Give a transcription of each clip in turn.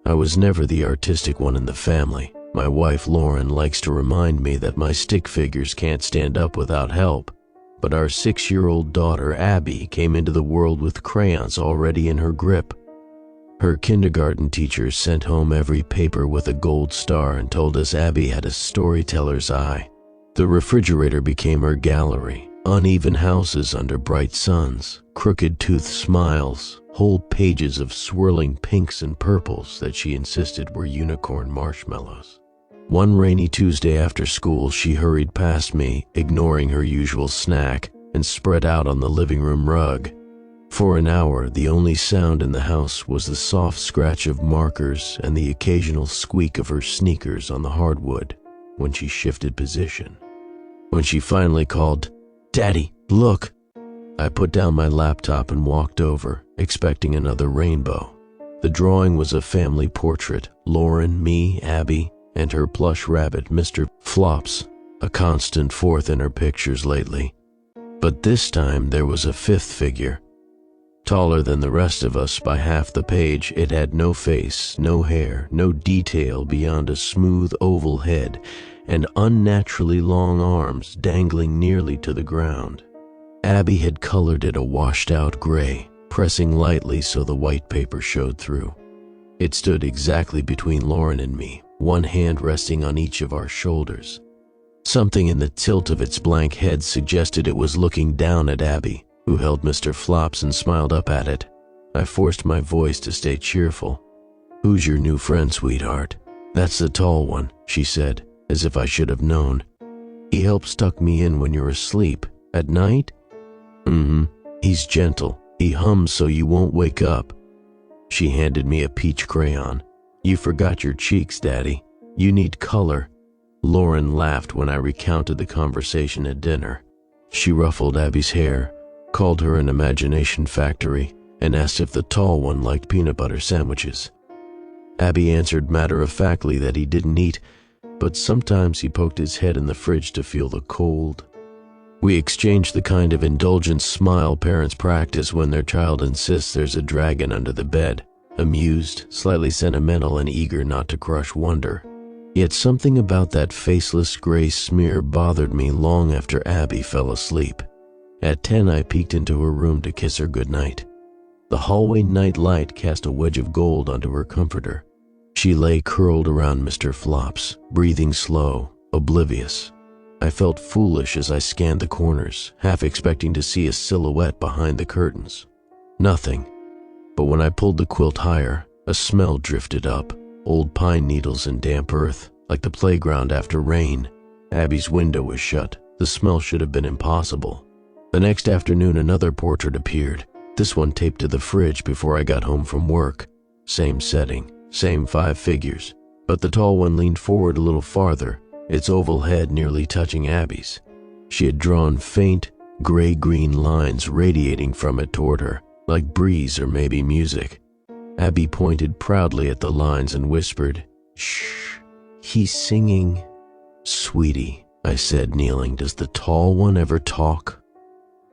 I was never the artistic one in the family. My wife Lauren likes to remind me that my stick figures can't stand up without help. But our 6-year-old daughter Abby came into the world with crayons already in her grip. Her kindergarten teacher sent home every paper with a gold star and told us Abby had a storyteller's eye. The refrigerator became her gallery, uneven houses under bright suns, crooked-toothed smiles, whole pages of swirling pinks and purples that she insisted were unicorn marshmallows. One rainy Tuesday after school, she hurried past me, ignoring her usual snack, and spread out on the living room rug. For an hour, the only sound in the house was the soft scratch of markers and the occasional squeak of her sneakers on the hardwood when she shifted position. When she finally called, "Daddy, look!" I put down my laptop and walked over, expecting another rainbow. The drawing was a family portrait: Lauren, me, Abby, and her plush rabbit, Mr. Flops, a constant fourth in her pictures lately. But this time there was a fifth figure. Taller than the rest of us by half the page, it had no face, no hair, no detail beyond a smooth oval head and unnaturally long arms dangling nearly to the ground. Abby had colored it a washed-out gray, pressing lightly so the white paper showed through. It stood exactly between Lauren and me, one hand resting on each of our shoulders. Something in the tilt of its blank head suggested it was looking down at Abby, who held Mr. Flops and smiled up at it. I forced my voice to stay cheerful. "Who's your new friend, sweetheart?" "That's the tall one," she said, as if I should have known. "He helps tuck me in when you're asleep. At night?" "Mm-hmm. He's gentle. He hums so you won't wake up." She handed me a peach crayon. "You forgot your cheeks, Daddy. You need color." Lauren laughed when I recounted the conversation at dinner. She ruffled Abby's hair, called her an imagination factory, and asked if the tall one liked peanut butter sandwiches. Abby answered matter-of-factly that he didn't eat, but sometimes he poked his head in the fridge to feel the cold. We exchanged the kind of indulgent smile parents practice when their child insists there's a dragon under the bed, amused, slightly sentimental, and eager not to crush wonder. Yet something about that faceless gray smear bothered me long after Abby fell asleep. At 10, I peeked into her room to kiss her goodnight. The hallway night light cast a wedge of gold onto her comforter. She lay curled around Mr. Flops, breathing slow, oblivious. I felt foolish as I scanned the corners, half expecting to see a silhouette behind the curtains. Nothing. But when I pulled the quilt higher, a smell drifted up, old pine needles and damp earth, like the playground after rain. Abby's window was shut. The smell should have been impossible. The next afternoon, another portrait appeared, this one taped to the fridge before I got home from work. Same setting, same 5 figures, but the tall one leaned forward a little farther, its oval head nearly touching Abby's. She had drawn faint, gray-green lines radiating from it toward her, like breeze or maybe music. Abby pointed proudly at the lines and whispered, "Shh, he's singing." "Sweetie," I said, kneeling, "does the tall one ever talk?"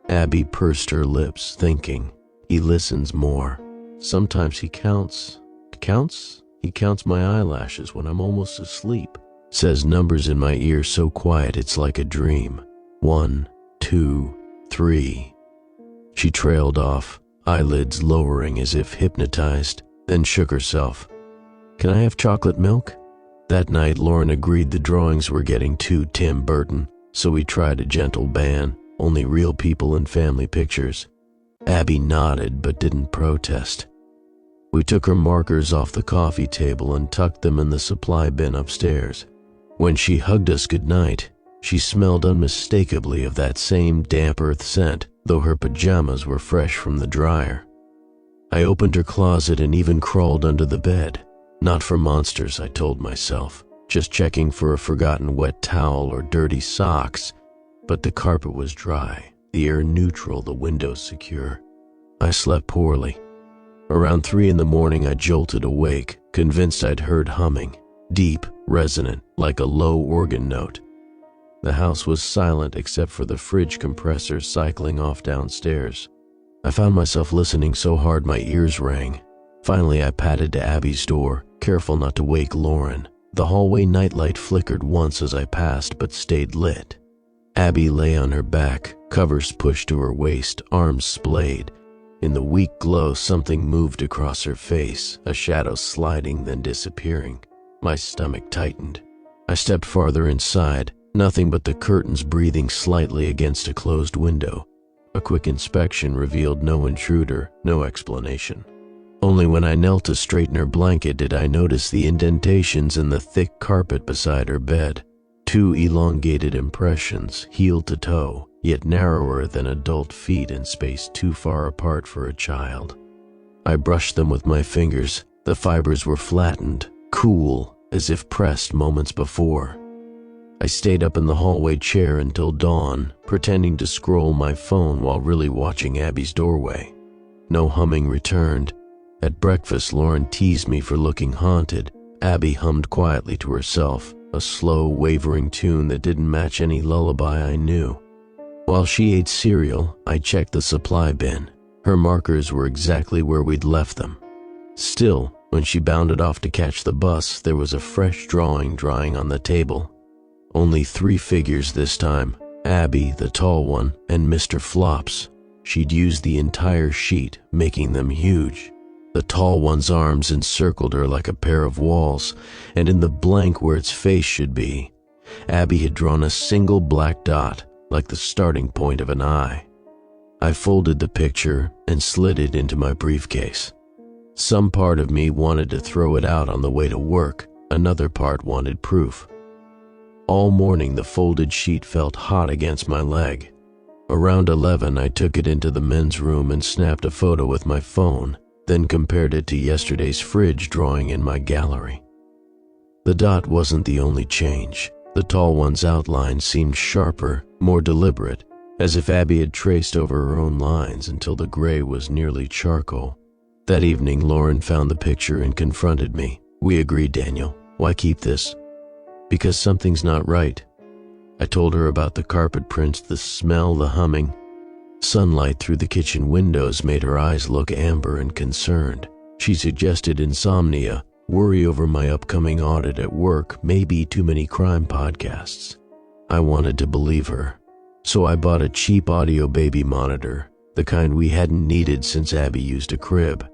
Abby pursed her lips, thinking. "He listens more. Sometimes he counts." "Counts? He counts my eyelashes when I'm almost asleep. Says numbers in my ear so quiet it's like a dream. 1, 2, 3. She trailed off, eyelids lowering as if hypnotized, then shook herself. "Can I have chocolate milk?" That night, Lauren agreed the drawings were getting too Tim Burton, so we tried a gentle ban, only real people and family pictures. Abby nodded but didn't protest. We took her markers off the coffee table and tucked them in the supply bin upstairs. When she hugged us goodnight, she smelled unmistakably of that same damp earth scent, though her pajamas were fresh from the dryer. I opened her closet and even crawled under the bed. Not for monsters, I told myself, just checking for a forgotten wet towel or dirty socks. But the carpet was dry, the air neutral, the windows secure. I slept poorly. Around 3 in the morning, I jolted awake, convinced I'd heard humming, deep, resonant, like a low organ note. The house was silent except for the fridge compressor cycling off downstairs. I found myself listening so hard my ears rang. Finally, I padded to Abby's door, careful not to wake Lauren. The hallway nightlight flickered once as I passed, but stayed lit. Abby lay on her back, covers pushed to her waist, arms splayed. In the weak glow, something moved across her face, a shadow sliding then disappearing. My stomach tightened. I stepped farther inside, nothing but the curtains breathing slightly against a closed window. A quick inspection revealed no intruder, no explanation. Only when I knelt to straighten her blanket did I notice the indentations in the thick carpet beside her bed. 2 elongated impressions, heel to toe, yet narrower than adult feet and spaced too far apart for a child. I brushed them with my fingers. The fibers were flattened, cool, as if pressed moments before. I stayed up in the hallway chair until dawn, pretending to scroll my phone while really watching Abby's doorway. No humming returned. At breakfast, Lauren teased me for looking haunted. Abby hummed quietly to herself, a slow, wavering tune that didn't match any lullaby I knew. While she ate cereal, I checked the supply bin. Her markers were exactly where we'd left them. Still, when she bounded off to catch the bus, there was a fresh drawing drying on the table. Only 3 figures this time, Abby, the tall one, and Mr. Flops. She'd used the entire sheet, making them huge. The tall one's arms encircled her like a pair of walls, and in the blank where its face should be, Abby had drawn a single black dot, like the starting point of an eye. I folded the picture and slid it into my briefcase. Some part of me wanted to throw it out on the way to work, another part wanted proof. All morning the folded sheet felt hot against my leg. Around 11, I took it into the men's room and snapped a photo with my phone, then compared it to yesterday's fridge drawing in my gallery. The dot wasn't the only change. The tall one's outline seemed sharper, more deliberate, as if Abby had traced over her own lines until the gray was nearly charcoal. That evening, Lauren found the picture and confronted me. "We agreed, Daniel. Why keep this?" "Because something's not right." I told her about the carpet prints, the smell, the humming. Sunlight through the kitchen windows made her eyes look amber and concerned. She suggested insomnia, worry over my upcoming audit at work, maybe too many crime podcasts. I wanted to believe her, so I bought a cheap audio baby monitor, the kind we hadn't needed since Abby used a crib.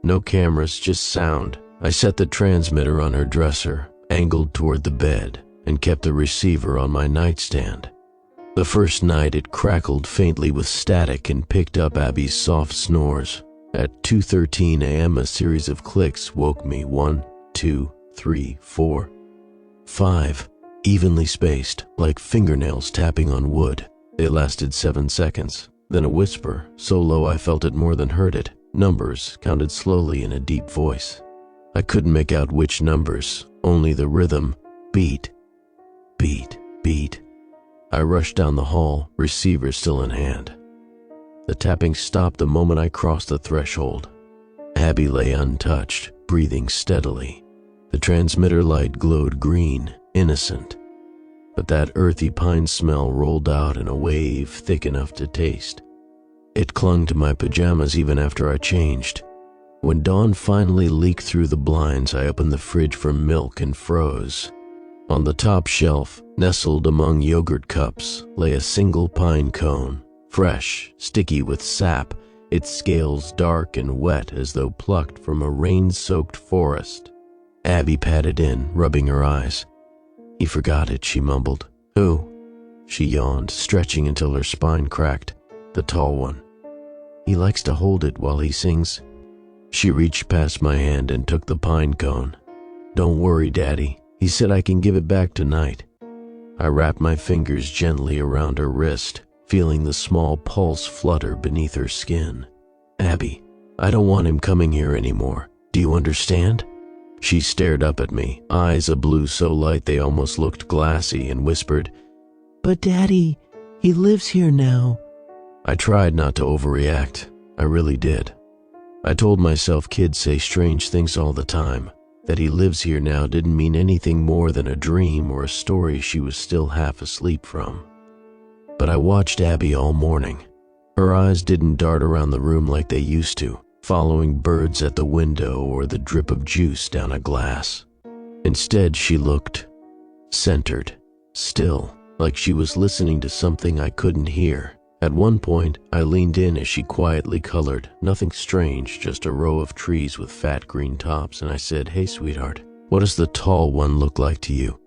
No cameras, just sound. I set the transmitter on her dresser, angled toward the bed, and kept the receiver on my nightstand. The first night it crackled faintly with static and picked up Abby's soft snores. At 2:13 a.m. a series of clicks woke me. 1, 2, 3, 4, 5, evenly spaced, like fingernails tapping on wood. They lasted 7 seconds. Then a whisper, so low I felt it more than heard it. Numbers, counted slowly in a deep voice. I couldn't make out which numbers, only the rhythm. Beat, beat, beat. I rushed down the hall, receiver still in hand. The tapping stopped the moment I crossed the threshold. Abby lay untouched, breathing steadily. The transmitter light glowed green, innocent. But that earthy pine smell rolled out in a wave thick enough to taste. It clung to my pajamas even after I changed. When dawn finally leaked through the blinds, I opened the fridge for milk and froze. On the top shelf, nestled among yogurt cups, lay a single pine cone, fresh, sticky with sap, its scales dark and wet as though plucked from a rain-soaked forest. Abby patted in, rubbing her eyes. "He forgot it," she mumbled. "Who?" She yawned, stretching until her spine cracked. "The tall one. He likes to hold it while he sings." She reached past my hand and took the pine cone. "Don't worry, Daddy. He said I can give it back tonight." I wrapped my fingers gently around her wrist, feeling the small pulse flutter beneath her skin. "Abby, I don't want him coming here anymore. Do you understand?" She stared up at me, eyes a blue so light they almost looked glassy, and whispered, "But Daddy, he lives here now." I tried not to overreact. I really did. I told myself kids say strange things all the time. That he lives here now didn't mean anything more than a dream or a story she was still half asleep from. But I watched Abby all morning. Her eyes didn't dart around the room like they used to, following birds at the window or the drip of juice down a glass. Instead, she looked centered, still, like she was listening to something I couldn't hear. At one point, I leaned in as she quietly colored, nothing strange, just a row of trees with fat green tops, and I said, "Hey, sweetheart, what does the tall one look like to you?"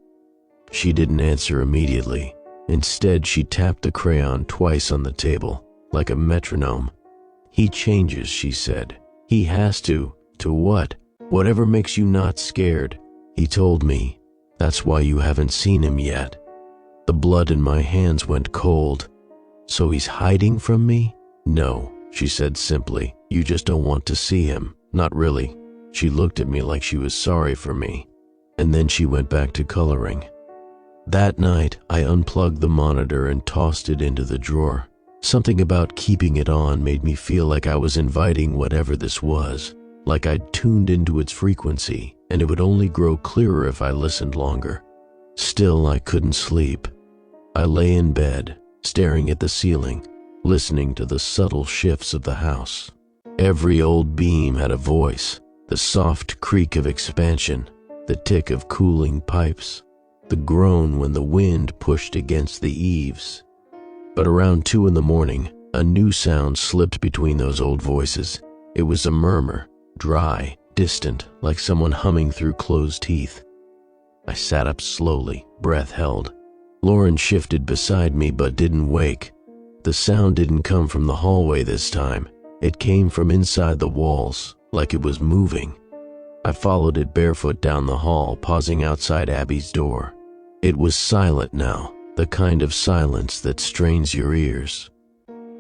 She didn't answer immediately. Instead, she tapped the crayon twice on the table, like a metronome. "He changes," she said. "He has to." "To what?" "Whatever makes you not scared." He told me, "That's why you haven't seen him yet." The blood in my hands went cold. "So he's hiding from me?" "No," she said simply. "You just don't want to see him." "Not really." She looked at me like she was sorry for me, and then she went back to coloring. That night, I unplugged the monitor and tossed it into the drawer. Something about keeping it on made me feel like I was inviting whatever this was, like I'd tuned into its frequency, and it would only grow clearer if I listened longer. Still, I couldn't sleep. I lay in bed, staring at the ceiling, listening to the subtle shifts of the house. Every old beam had a voice, the soft creak of expansion, the tick of cooling pipes, the groan when the wind pushed against the eaves. But around 2 in the morning, a new sound slipped between those old voices. It was a murmur, dry, distant, like someone humming through closed teeth. I sat up slowly, breath held. Lauren shifted beside me but didn't wake. The sound didn't come from the hallway this time. It came from inside the walls, like it was moving. I followed it barefoot down the hall, pausing outside Abby's door. It was silent now, the kind of silence that strains your ears.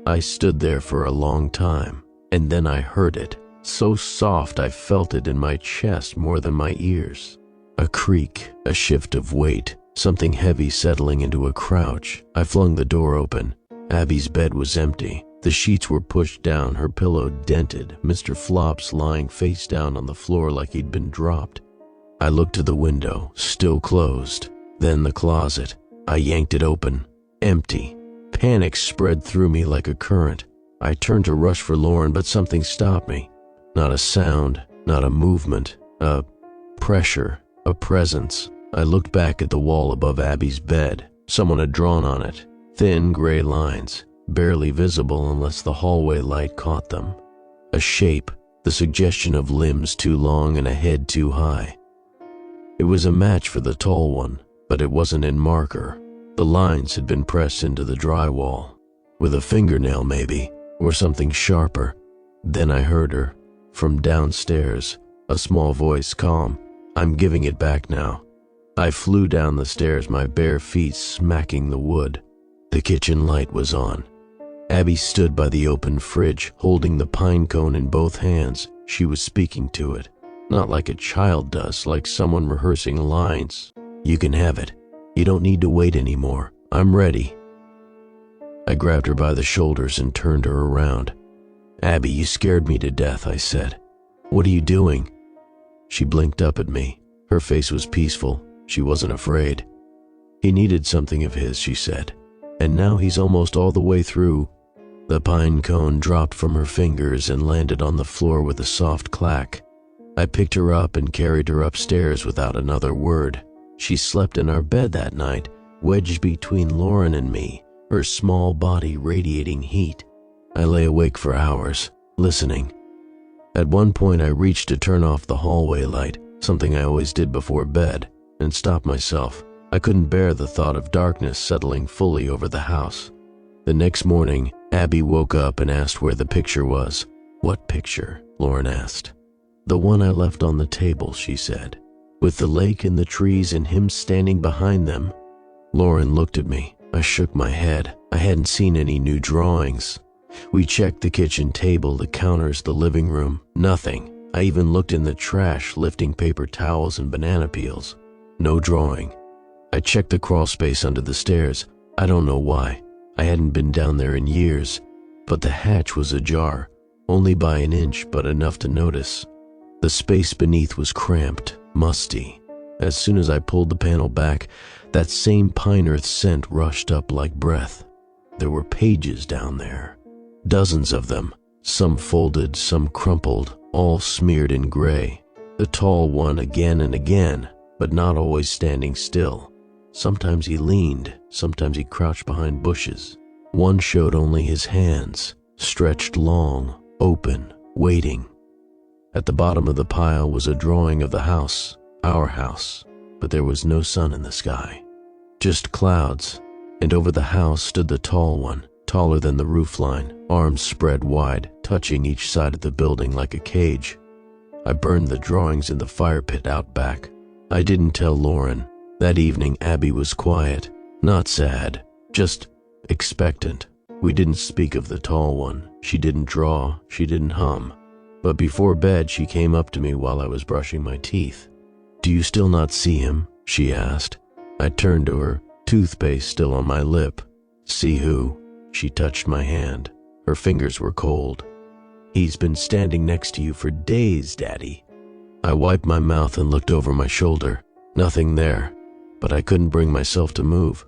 I stood there for a long time, and then I heard it, so soft I felt it in my chest more than my ears. A creak, a shift of weight, something heavy settling into a crouch. I flung the door open. Abby's bed was empty. The sheets were pushed down, her pillow dented, Mr. Flops lying face down on the floor like he'd been dropped. I looked to the window, still closed. Then the closet. I yanked it open. Empty. Panic spread through me like a current. I turned to rush for Lauren, but something stopped me. Not a sound, not a movement, a pressure, a presence. I looked back at the wall above Abby's bed. Someone had drawn on it. Thin gray lines, barely visible unless the hallway light caught them. A shape, the suggestion of limbs too long and a head too high. It was a match for the tall one, but it wasn't in marker. The lines had been pressed into the drywall. With a fingernail maybe, or something sharper. Then I heard her, from downstairs, a small voice, calm. "I'm giving it back now." I flew down the stairs, my bare feet smacking the wood. The kitchen light was on. Abby stood by the open fridge, holding the pine cone in both hands. She was speaking to it, not like a child does, like someone rehearsing lines. "You can have it. You don't need to wait anymore. I'm ready." I grabbed her by the shoulders and turned her around. "Abby, you scared me to death," I said. "What are you doing?" She blinked up at me. Her face was peaceful. She wasn't afraid. "He needed something of his," she said. "And now he's almost all the way through." The pine cone dropped from her fingers and landed on the floor with a soft clack. I picked her up and carried her upstairs without another word. She slept in our bed that night, wedged between Lauren and me, her small body radiating heat. I lay awake for hours, listening. At one point I reached to turn off the hallway light, something I always did before bed, and stopped myself. I couldn't bear the thought of darkness settling fully over the house. The next morning, Abby woke up and asked where the picture was. "What picture?" Lauren asked. "The one I left on the table," she said, "with the lake and the trees and him standing behind them." Lauren looked at me. I shook my head. I hadn't seen any new drawings. We checked the kitchen table, the counters, the living room. Nothing. I even looked in the trash, lifting paper towels and banana peels. No drawing. I checked the crawl space under the stairs. I don't know why. I hadn't been down there in years. But the hatch was ajar, only by an inch, but enough to notice. The space beneath was cramped, musty. As soon as I pulled the panel back, that same pine earth scent rushed up like breath. There were pages down there. Dozens of them. some folded, some crumpled, all smeared in gray. The tall one again and again, but not always standing still. Sometimes he leaned, sometimes he crouched behind bushes. One showed only his hands, stretched long, open, waiting. At the bottom of the pile was a drawing of the house, our house, but there was no sun in the sky. Just clouds, and over the house stood the tall one, taller than the roofline, arms spread wide, touching each side of the building like a cage. I burned the drawings in the fire pit out back. I didn't tell Lauren. That evening, Abby was quiet, not sad, just expectant. We didn't speak of the tall one. She didn't draw, she didn't hum. But before bed, she came up to me while I was brushing my teeth. "Do you still not see him?" she asked. I turned to her, toothpaste still on my lip. "See who?" She touched my hand. Her fingers were cold. "He's been standing next to you for days, Daddy." I wiped my mouth and looked over my shoulder. Nothing there, but I couldn't bring myself to move.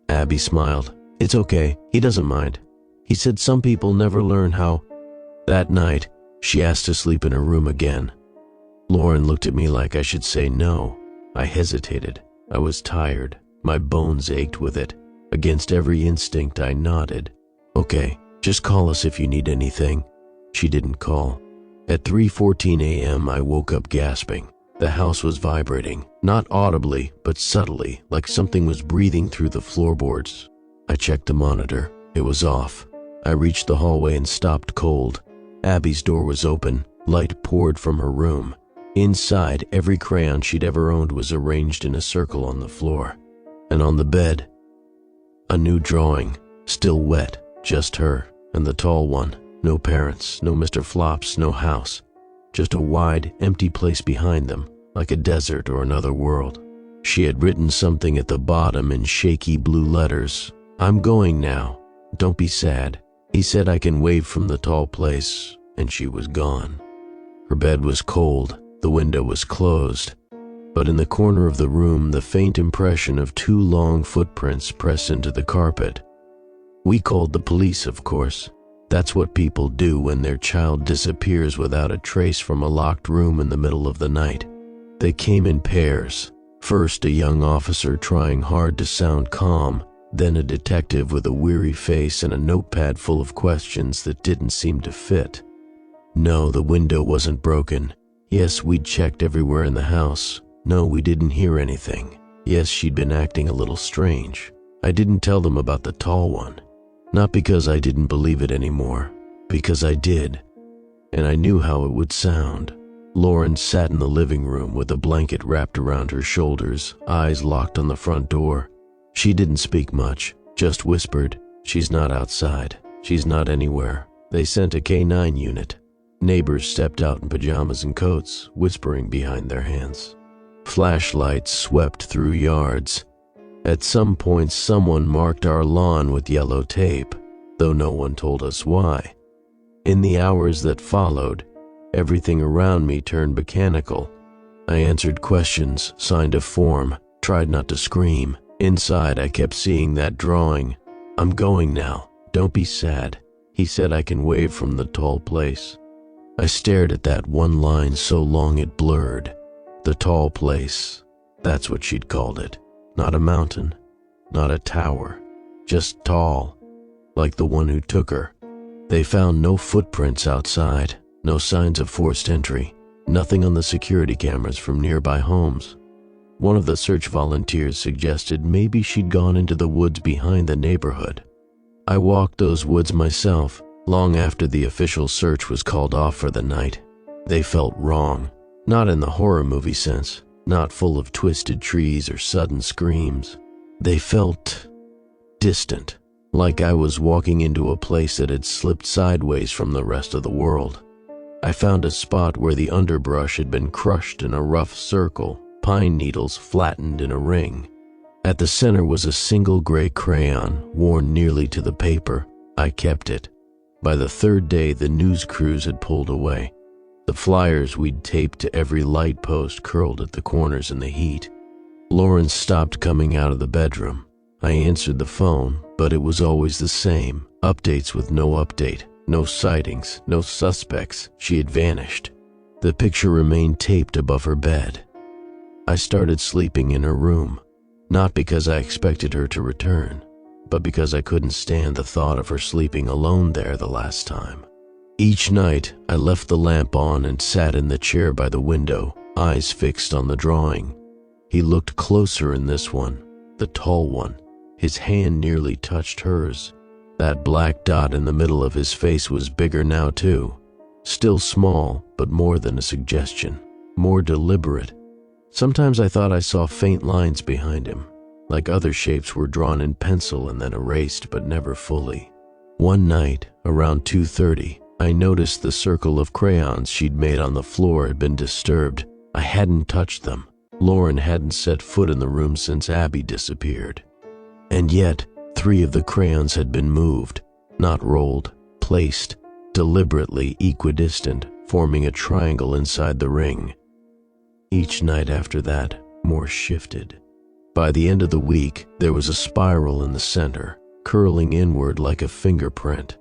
Abby smiled. "It's okay, he doesn't mind. He said some people never learn how." That night, she asked to sleep in her room again. Lauren looked at me like I should say no. I hesitated. I was tired. My bones ached with it. Against every instinct, I nodded. "Okay, just call us if you need anything." She didn't call. At 3:14 a.m., I woke up gasping. The house was vibrating, not audibly, but subtly, like something was breathing through the floorboards. I checked the monitor. It was off. I reached the hallway and stopped cold. Abby's door was open. Light poured from her room. Inside, every crayon she'd ever owned was arranged in a circle on the floor. And on the bed, a new drawing, still wet, just her, and the tall one. No parents, no Mr. Flops, no house. Just a wide, empty place behind them, like a desert or another world. She had written something at the bottom in shaky blue letters. "I'm going now. Don't be sad. He said I can wave from the tall place," and she was gone. Her bed was cold. The window was closed. But in the corner of the room, the faint impression of 2 long footprints pressed into the carpet. We called the police, of course. That's what people do when their child disappears without a trace from a locked room in the middle of the night. They came in pairs. First, a young officer trying hard to sound calm, then a detective with a weary face and a notepad full of questions that didn't seem to fit. No, the window wasn't broken. Yes, we'd checked everywhere in the house. No, we didn't hear anything. Yes, she'd been acting a little strange. I didn't tell them about the tall one. Not because I didn't believe it anymore, because I did. And I knew how it would sound. Lauren sat in the living room with a blanket wrapped around her shoulders, eyes locked on the front door. She didn't speak much, just whispered, "She's not outside. She's not anywhere. They sent a K9 unit." Neighbors stepped out in pajamas and coats, whispering behind their hands. Flashlights swept through yards. At some point, someone marked our lawn with yellow tape, though no one told us why. In the hours that followed, everything around me turned mechanical. I answered questions, signed a form, tried not to scream. Inside, I kept seeing that drawing. "I'm going now. Don't be sad. He said I can wave from the tall place." I stared at that one line so long it blurred. The tall place. That's what she'd called it. Not a mountain, not a tower, just tall, like the one who took her. They found no footprints outside, no signs of forced entry, nothing on the security cameras from nearby homes. One of the search volunteers suggested maybe she'd gone into the woods behind the neighborhood. I walked those woods myself, long after the official search was called off for the night. They felt wrong, not in the horror movie sense, not full of twisted trees or sudden screams. They felt distant, like I was walking into a place that had slipped sideways from the rest of the world. I found a spot where the underbrush had been crushed in a rough circle, pine needles flattened in a ring. At the center was a single gray crayon, worn nearly to the paper. I kept it. By the 3rd day, the news crews had pulled away. The flyers we'd taped to every light post curled at the corners in the heat. Lauren stopped coming out of the bedroom. I answered the phone, but it was always the same, updates with no update. No sightings, no suspects. She had vanished. The picture remained taped above her bed. I started sleeping in her room, not because I expected her to return, but because I couldn't stand the thought of her sleeping alone there the last time. Each night, I left the lamp on and sat in the chair by the window, eyes fixed on the drawing. He looked closer in this one, the tall one. His hand nearly touched hers. That black dot in the middle of his face was bigger now too. Still small, but more than a suggestion, more deliberate. Sometimes I thought I saw faint lines behind him, like other shapes were drawn in pencil and then erased, but never fully. One night, around 2:30, I noticed the circle of crayons she'd made on the floor had been disturbed. I hadn't touched them. Lauren hadn't set foot in the room since Abby disappeared. And yet, 3 of the crayons had been moved, not rolled, placed, deliberately equidistant, forming a triangle inside the ring. Each night after that, more shifted. By the end of the week, there was a spiral in the center, curling inward like a fingerprint.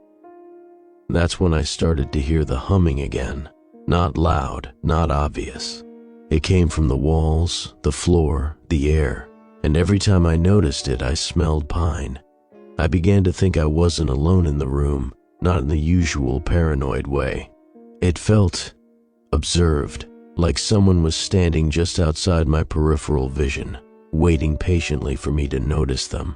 That's when I started to hear the humming again. Not loud, not obvious. It came from the walls, the floor, the air, and every time I noticed it, I smelled pine. I began to think I wasn't alone in the room, not in the usual paranoid way. It felt observed, like someone was standing just outside my peripheral vision, waiting patiently for me to notice them.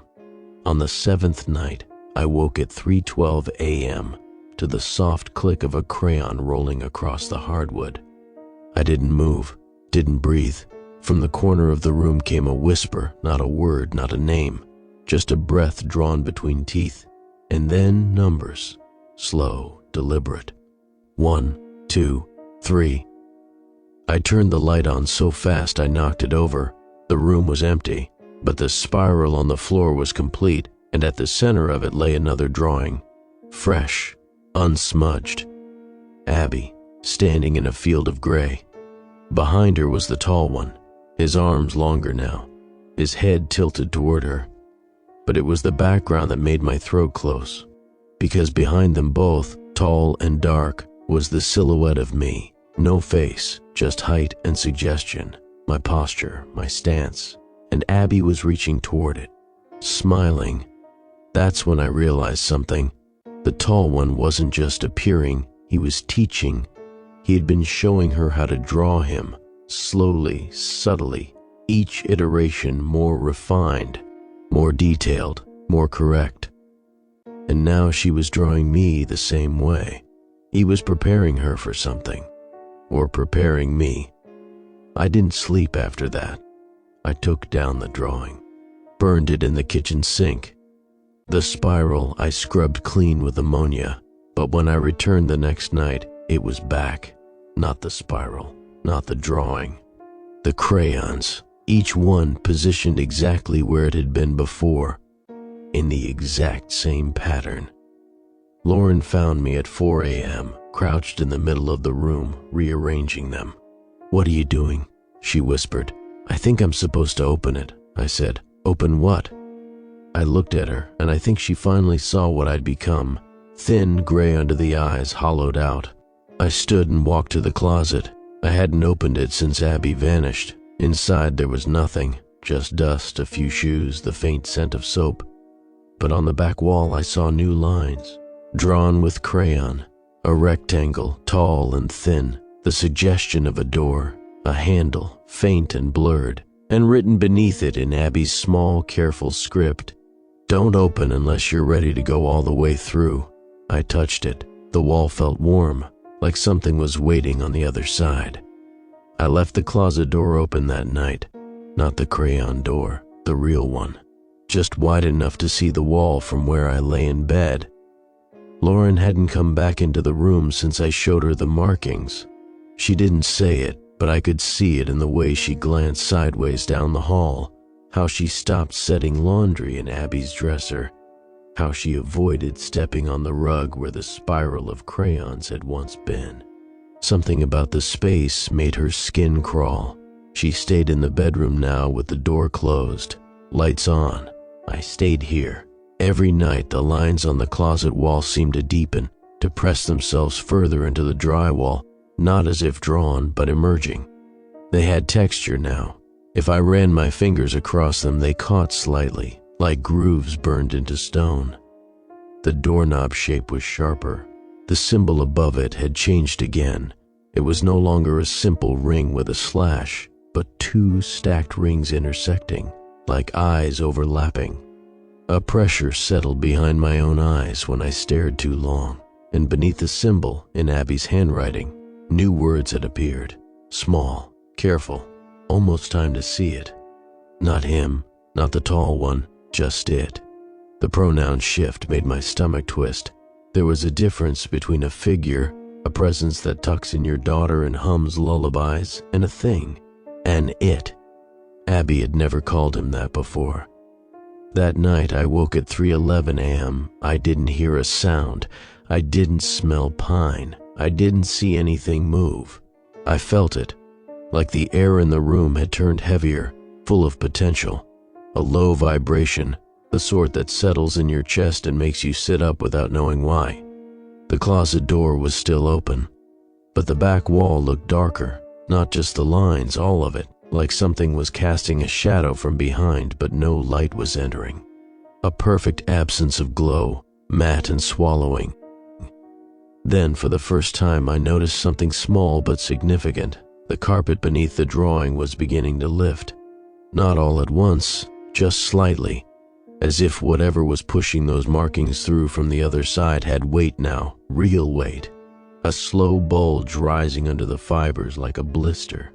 On the 7th night, I woke at 3:12 a.m. to the soft click of a crayon rolling across the hardwood. I didn't move, didn't breathe. From the corner of the room came a whisper, not a word, not a name, just a breath drawn between teeth. And then numbers, slow, deliberate. 1, 2, 3. I turned the light on so fast I knocked it over. The room was empty, but the spiral on the floor was complete, and at the center of it lay another drawing. Fresh, unsmudged. Abby, standing in a field of gray. Behind her was the tall one, his arms longer now, his head tilted toward her. But it was the background that made my throat close, because behind them both, tall and dark, was the silhouette of me. No face, just height and suggestion, my posture, my stance, and Abby was reaching toward it, smiling. That's when I realized something. The tall one wasn't just appearing, he was teaching. He had been showing her how to draw him, slowly, subtly, each iteration more refined, more detailed, more correct. And now she was drawing me the same way. He was preparing her for something, or preparing me. I didn't sleep after that. I took down the drawing, burned it in the kitchen sink. The spiral I scrubbed clean with ammonia, but when I returned the next night, it was back. Not the spiral, not the drawing. The crayons, each one positioned exactly where it had been before, in the exact same pattern. Lauren found me at 4 a.m., crouched in the middle of the room, rearranging them. "What are you doing?" she whispered. "I think I'm supposed to open it," I said. "Open what?" I looked at her, and I think she finally saw what I'd become. Thin, gray under the eyes, hollowed out. I stood and walked to the closet. I hadn't opened it since Abby vanished. Inside there was nothing, just dust, a few shoes, the faint scent of soap. But on the back wall I saw new lines, drawn with crayon. A rectangle, tall and thin, the suggestion of a door, a handle, faint and blurred, and written beneath it in Abby's small, careful script, "Don't open unless you're ready to go all the way through." I touched it. The wall felt warm, like something was waiting on the other side. I left the closet door open that night, not the crayon door, the real one, just wide enough to see the wall from where I lay in bed. Lauren hadn't come back into the room since I showed her the markings. She didn't say it, but I could see it in the way she glanced sideways down the hall, how she stopped setting laundry in Abby's dresser, how she avoided stepping on the rug where the spiral of crayons had once been. Something about the space made her skin crawl. She stayed in the bedroom now with the door closed, lights on. I stayed here. Every night the lines on the closet wall seemed to deepen, to press themselves further into the drywall, not as if drawn, but emerging. They had texture now. If I ran my fingers across them, they caught slightly, like grooves burned into stone. The doorknob shape was sharper. The symbol above it had changed again. It was no longer a simple ring with a slash, but two stacked rings intersecting, like eyes overlapping. A pressure settled behind my own eyes when I stared too long, and beneath the symbol, in Abby's handwriting, new words had appeared. Small, careful, almost time to see it. Not him, not the tall one, just it. The pronoun shift made my stomach twist. There was a difference between a figure, a presence that tucks in your daughter and hums lullabies, and a thing, an it. Abby had never called him that before. That night I woke at 3:11 a.m. I didn't hear a sound. I didn't smell pine. I didn't see anything move. I felt it, like the air in the room had turned heavier, full of potential. A low vibration, the sort that settles in your chest and makes you sit up without knowing why. The closet door was still open, but the back wall looked darker, not just the lines, all of it, like something was casting a shadow from behind, but no light was entering. A perfect absence of glow, matte and swallowing. Then, for the first time, I noticed something small but significant. The carpet beneath the drawing was beginning to lift. Not all at once, just slightly, as if whatever was pushing those markings through from the other side had weight now, real weight. A slow bulge rising under the fibers like a blister.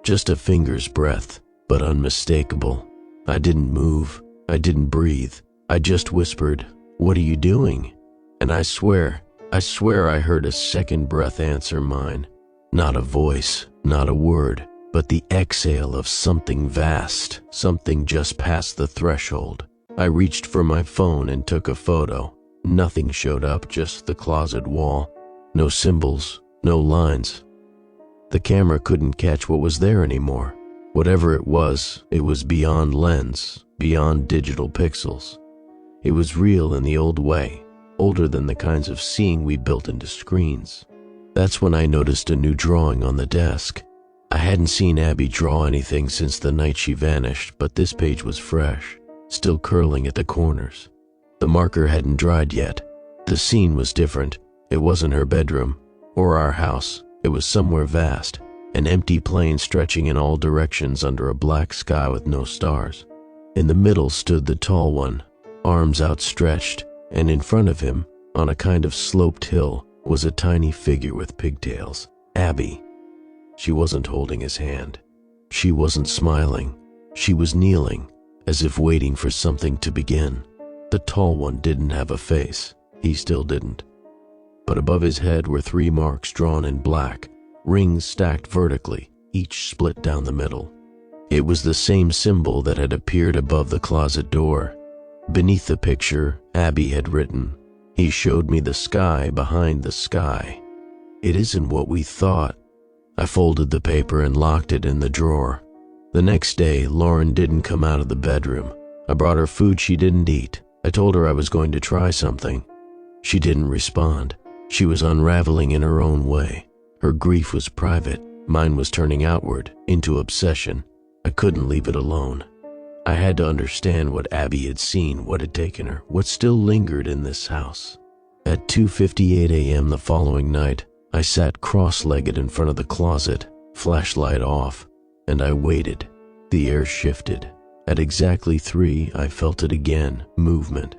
Just a finger's breadth, but unmistakable. I didn't move. I didn't breathe. I just whispered, "What are you doing?" And I swear I heard a second breath answer mine. Not a voice, not a word, but the exhale of something vast, something just past the threshold. I reached for my phone and took a photo. Nothing showed up, just the closet wall. No symbols, no lines. The camera couldn't catch what was there anymore. Whatever it was beyond lens, beyond digital pixels. It was real in the old way, older than the kinds of seeing we built into screens. That's when I noticed a new drawing on the desk. I hadn't seen Abby draw anything since the night she vanished, but this page was fresh, still curling at the corners. The marker hadn't dried yet. The scene was different. It wasn't her bedroom, or our house. It was somewhere vast, an empty plain stretching in all directions under a black sky with no stars. In the middle stood the tall one, arms outstretched, and in front of him, on a kind of sloped hill, was a tiny figure with pigtails. Abby. She wasn't holding his hand. She wasn't smiling. She was kneeling, as if waiting for something to begin. The tall one didn't have a face. He still didn't. But above his head were 3 marks drawn in black, rings stacked vertically, each split down the middle. It was the same symbol that had appeared above the closet door. Beneath the picture, Abby had written, "He showed me the sky behind the sky. It isn't what we thought." I folded the paper and locked it in the drawer. The next day, Lauren didn't come out of the bedroom. I brought her food she didn't eat. I told her I was going to try something. She didn't respond. She was unraveling in her own way. Her grief was private. Mine was turning outward, into obsession. I couldn't leave it alone. I had to understand what Abby had seen, what had taken her, what still lingered in this house. At 2:58 a.m. the following night, I sat cross-legged in front of the closet, flashlight off, and I waited. The air shifted. At exactly 3, I felt it again, movement.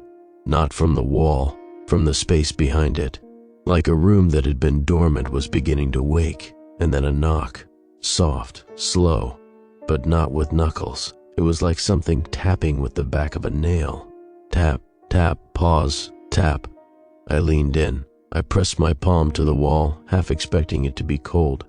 Not from the wall, from the space behind it. Like a room that had been dormant was beginning to wake, and then a knock. Soft, slow, but not with knuckles. It was like something tapping with the back of a nail. Tap, tap, pause, tap. I leaned in. I pressed my palm to the wall, half expecting it to be cold.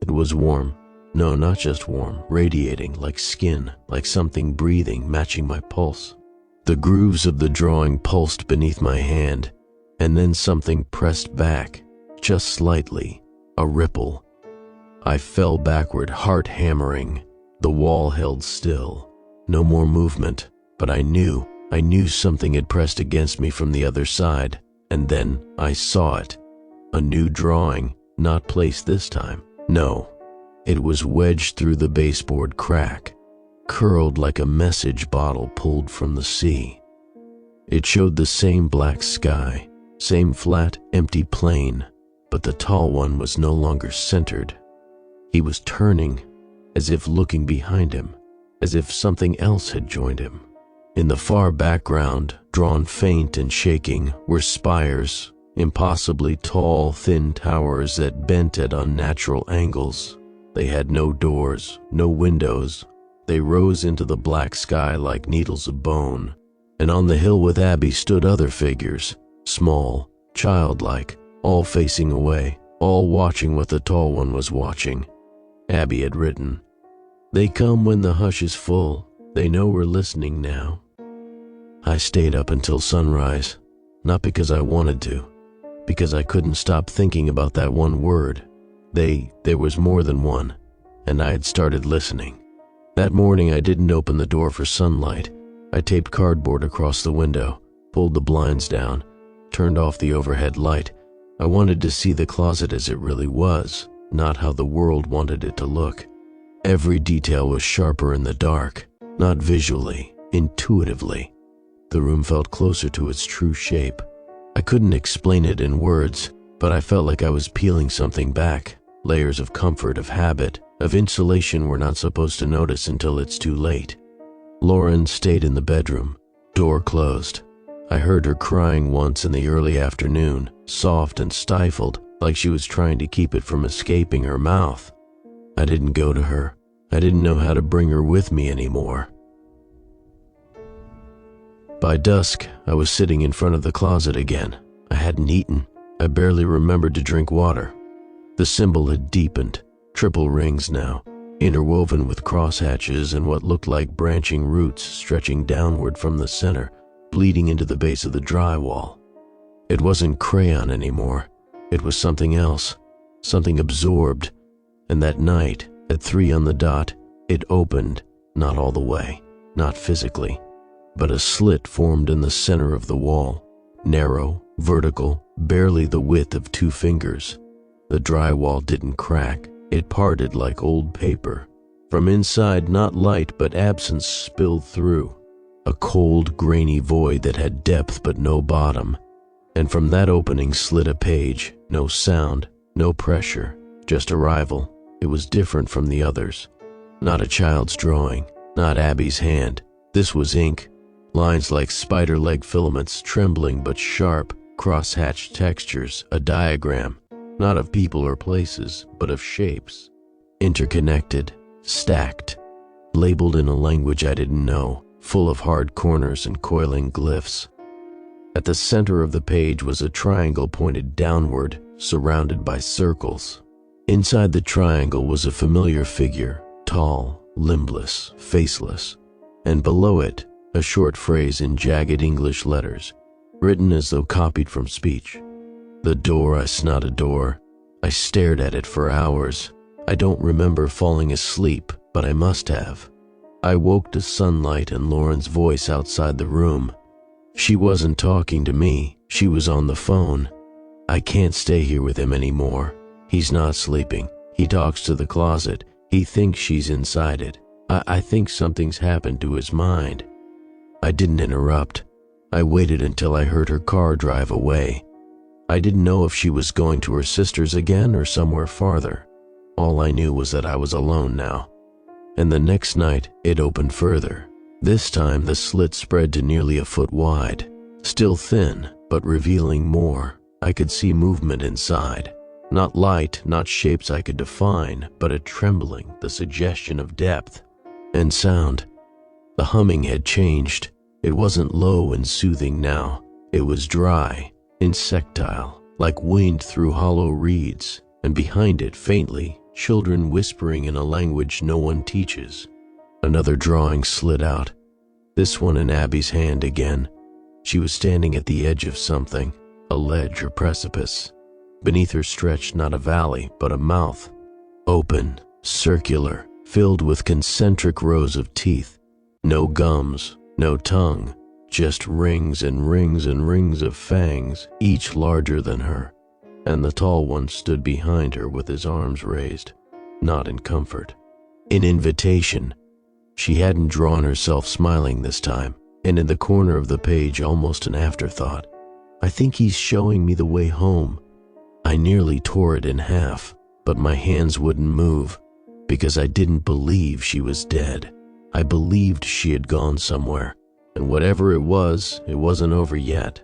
It was warm. No, not just warm, radiating, like skin, like something breathing, matching my pulse. The grooves of the drawing pulsed beneath my hand, and then something pressed back, just slightly, a ripple. I fell backward, heart hammering. The wall held still. No more movement, but I knew something had pressed against me from the other side, and then I saw it. A new drawing, not placed this time. No, it was wedged through the baseboard crack, curled like a message bottle pulled from the sea. It showed the same black sky, same flat, empty plain, but the tall one was no longer centered. He was turning, as if looking behind him, as if something else had joined him. In the far background, drawn faint and shaking, were spires, impossibly tall, thin towers that bent at unnatural angles. They had no doors, no windows. They rose into the black sky like needles of bone. And on the hill with Abby stood other figures, small, childlike, all facing away, all watching what the tall one was watching. Abby had written, "They come when the hush is full. They know we're listening now." I stayed up until sunrise, not because I wanted to, because I couldn't stop thinking about that one word. There was more than one, and I had started listening. That morning I didn't open the door for sunlight. I taped cardboard across the window, pulled the blinds down, turned off the overhead light. I wanted to see the closet as it really was, not how the world wanted it to look. Every detail was sharper in the dark, not visually, intuitively. The room felt closer to its true shape. I couldn't explain it in words, but I felt like I was peeling something back, layers of comfort, of habit, of insulation we're not supposed to notice until it's too late. Lauren stayed in the bedroom, door closed. I heard her crying once in the early afternoon, soft and stifled, like she was trying to keep it from escaping her mouth. I didn't go to her. I didn't know how to bring her with me anymore. By dusk, I was sitting in front of the closet again. I hadn't eaten. I barely remembered to drink water. The symbol had deepened, triple rings now, interwoven with crosshatches and what looked like branching roots stretching downward from the center, bleeding into the base of the drywall. It wasn't crayon anymore. It was something else, something absorbed. And that night, at 3 on the dot, it opened, not all the way, not physically, but a slit formed in the center of the wall, narrow, vertical, barely the width of 2 fingers. The drywall didn't crack. It parted like old paper. From inside, not light, but absence spilled through. A cold, grainy void that had depth but no bottom. And from that opening slid a page, no sound, no pressure, just arrival. It was different from the others. Not a child's drawing, not Abby's hand. This was ink. Lines like spider leg filaments, trembling but sharp, cross-hatched textures, a diagram. Not of people or places, but of shapes. Interconnected, stacked, labeled in a language I didn't know, full of hard corners and coiling glyphs. At the center of the page was a triangle pointed downward, surrounded by circles. Inside the triangle was a familiar figure, tall, limbless, faceless, and below it, a short phrase in jagged English letters, written as though copied from speech. The door, I snot a door. I stared at it for hours. I don't remember falling asleep, but I must have. I woke to sunlight and Lauren's voice outside the room. She wasn't talking to me. She was on the phone. "I can't stay here with him anymore. He's not sleeping. He talks to the closet. He thinks she's inside it. I think something's happened to his mind." I didn't interrupt. I waited until I heard her car drive away. I didn't know if she was going to her sister's again or somewhere farther. All I knew was that I was alone now. And the next night, it opened further. This time, the slit spread to nearly a foot wide. Still thin, but revealing more. I could see movement inside. Not light, not shapes I could define, but a trembling, the suggestion of depth. And sound. The humming had changed. It wasn't low and soothing now. It was dry, insectile, like wind through hollow reeds, and behind it, faintly, children whispering in a language no one teaches. Another drawing slid out, this one in Abby's hand again. She was standing at the edge of something, a ledge or precipice. Beneath her stretched not a valley, but a mouth, open, circular, filled with concentric rows of teeth. No gums, no tongue. Just rings and rings and rings of fangs, each larger than her. and the tall one stood behind her with his arms raised, not in comfort, in invitation. She hadn't drawn herself smiling this time, and in the corner of the page, almost an afterthought, "I think he's showing me the way home." I nearly tore it in half, but my hands wouldn't move, because I didn't believe she was dead. I believed she had gone somewhere, and whatever it wasn't over yet.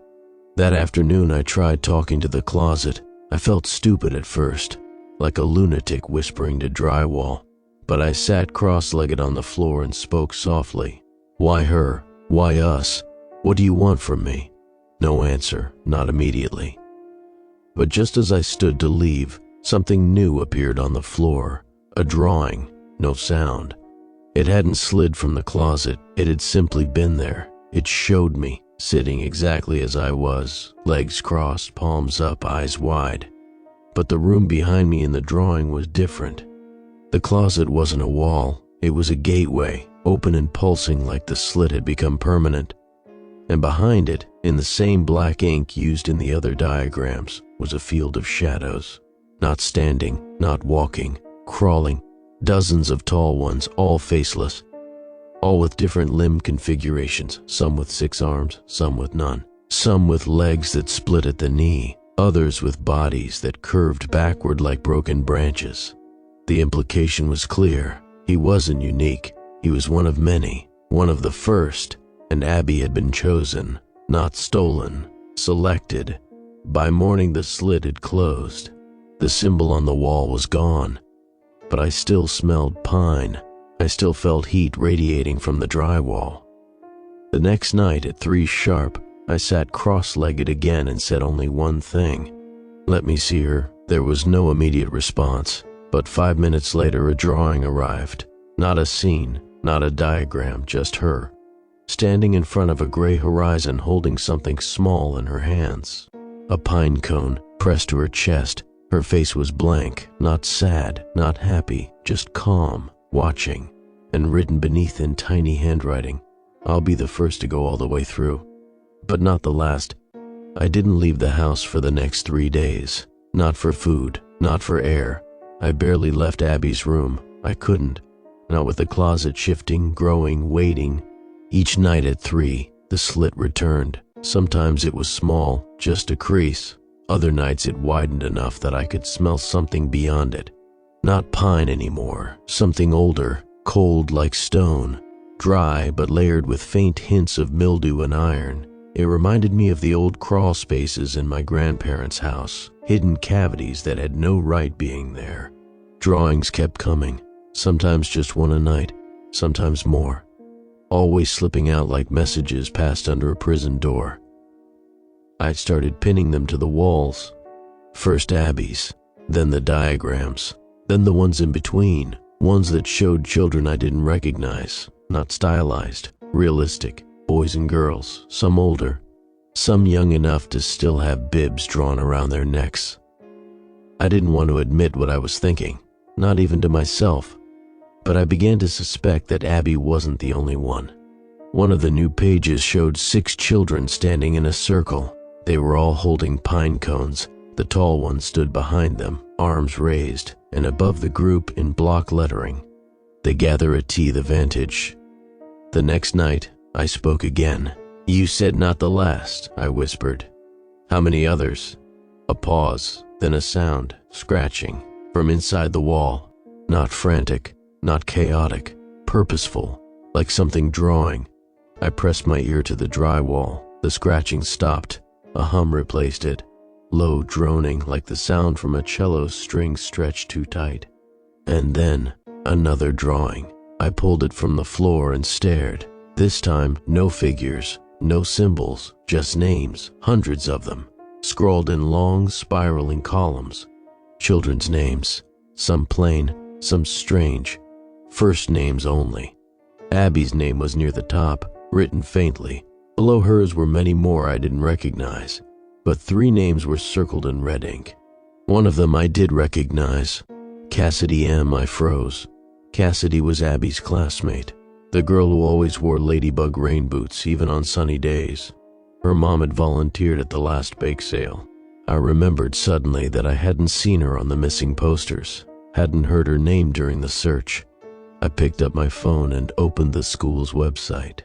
That afternoon I tried talking to the closet. I felt stupid at first, like a lunatic whispering to drywall, but I sat cross-legged on the floor and spoke softly. "Why her? Why us? What do you want from me?" No answer, not immediately. But just as I stood to leave, something new appeared on the floor. A drawing, no sound. It hadn't slid from the closet, it had simply been there. It showed me, sitting exactly as I was, legs crossed, palms up, eyes wide. But the room behind me in the drawing was different. The closet wasn't a wall, it was a gateway, open and pulsing like the slit had become permanent. And behind it, in the same black ink used in the other diagrams, was a field of shadows. Not standing, not walking, crawling, dozens of tall ones, all faceless, all with different limb configurations, some with 6 arms, some with none, some with legs that split at the knee, others with bodies that curved backward like broken branches. The implication was clear. He wasn't unique. He was one of many, one of the first, and Abby had been chosen, not stolen, selected. By morning the slit had closed. The symbol on the wall was gone, but I still smelled pine. I still felt heat radiating from the drywall. The next night at 3 sharp, I sat cross-legged again and said only one thing. "Let me see her." There was no immediate response, but 5 minutes later a drawing arrived. Not a scene, not a diagram, just her, standing in front of a gray horizon holding something small in her hands. A pine cone pressed to her chest. Her face was blank, not sad, not happy, just calm, watching, and written beneath in tiny handwriting, "I'll be the first to go all the way through, but not the last." I didn't leave the house for the next 3 days. Not for food, not for air. I barely left Abby's room. I couldn't. Not with the closet shifting, growing, waiting. Each night at 3, the slit returned. Sometimes it was small, just a crease. Other nights it widened enough that I could smell something beyond it. Not pine anymore, something older, cold like stone, dry but layered with faint hints of mildew and iron. It reminded me of the old crawl spaces in my grandparents' house, hidden cavities that had no right being there. Drawings kept coming, sometimes just one a night, sometimes more, always slipping out like messages passed under a prison door. I started pinning them to the walls. First Abby's, then the diagrams, then the ones in between, ones that showed children I didn't recognize, not stylized, realistic, boys and girls, some older, some young enough to still have bibs drawn around their necks. I didn't want to admit what I was thinking, not even to myself, but I began to suspect that Abby wasn't the only one. One of the new pages showed 6 children standing in a circle. They were all holding pine cones. The tall one stood behind them, arms raised, and above the group in block lettering, "They gather at tea the vantage." The next night, I spoke again. "You said not the last," I whispered. "How many others?" A pause, then a sound, scratching, from inside the wall. Not frantic, not chaotic, purposeful, like something drawing. I pressed my ear to the drywall. The scratching stopped. A hum replaced it, low droning like the sound from a cello string stretched too tight. And then, another drawing. I pulled it from the floor and stared. This time, no figures, no symbols, just names, hundreds of them, scrawled in long, spiraling columns. Children's names, some plain, some strange, first names only. Abby's name was near the top, written faintly. Below hers were many more I didn't recognize, but 3 names were circled in red ink. One of them I did recognize. Cassidy M. I froze. Cassidy was Abby's classmate, the girl who always wore ladybug rain boots even on sunny days. Her mom had volunteered at the last bake sale. I remembered suddenly that I hadn't seen her on the missing posters, hadn't heard her name during the search. I picked up my phone and opened the school's website,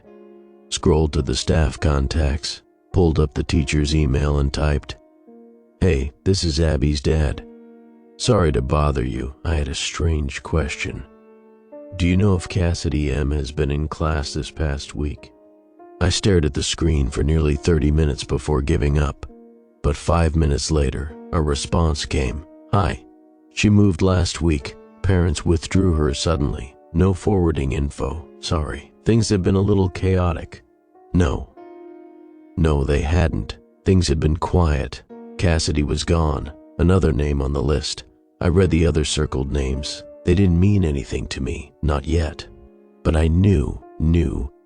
scrolled to the staff contacts, pulled up the teacher's email and typed, "Hey, this is Abby's dad. Sorry to bother you, I had a strange question. Do you know if Cassidy M. has been in class this past week?" I stared at the screen for nearly 30 minutes before giving up, but 5 minutes later, a response came. "Hi. She moved last week. Parents withdrew her suddenly. No forwarding info. Sorry. Things have been a little chaotic." No, they hadn't. Things had been quiet. Cassidy was gone. Another name on the list. I read the other circled names. They didn't mean anything to me, not yet. But I knew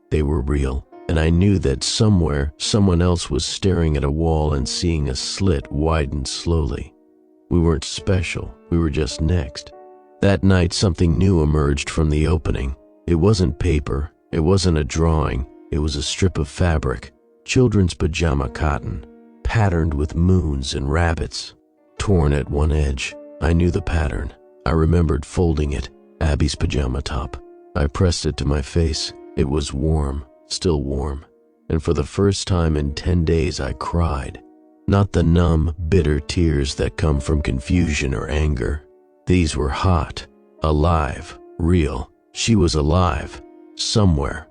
they were real. And I knew that somewhere, someone else was staring at a wall and seeing a slit widen slowly. We weren't special, we were just next. That night, something new emerged from the opening. It wasn't paper, it wasn't a drawing, it was a strip of fabric, children's pajama cotton, patterned with moons and rabbits. Torn at one edge, I knew the pattern. I remembered folding it, Abby's pajama top. I pressed it to my face. It was warm. Still warm, and for the first time in 10 days I cried. Not the numb, bitter tears that come from confusion or anger. These were hot, alive, real. She was alive, somewhere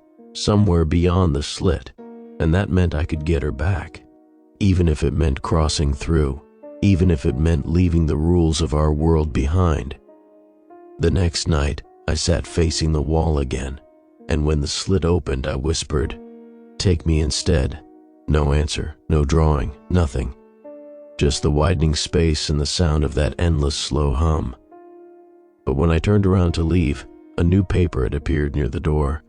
beyond the slit, and that meant I could get her back. Even if it meant crossing through, even if it meant leaving the rules of our world behind. The next night, I sat facing the wall again. And when the slit opened, I whispered, "Take me instead." No answer, no drawing, nothing. Just the widening space and the sound of that endless slow hum. But when I turned around to leave, a new paper had appeared near the door,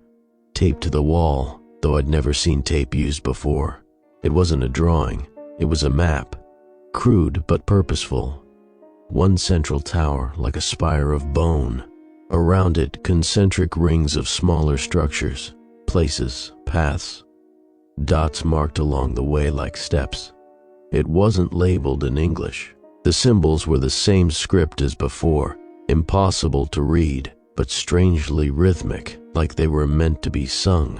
taped to the wall, though I'd never seen tape used before. It wasn't a drawing, it was a map, crude but purposeful. One central tower like a spire of bone. Around it, concentric rings of smaller structures, places, paths, dots marked along the way like steps. It wasn't labeled in English. The symbols were the same script as before, impossible to read, but strangely rhythmic, like they were meant to be sung.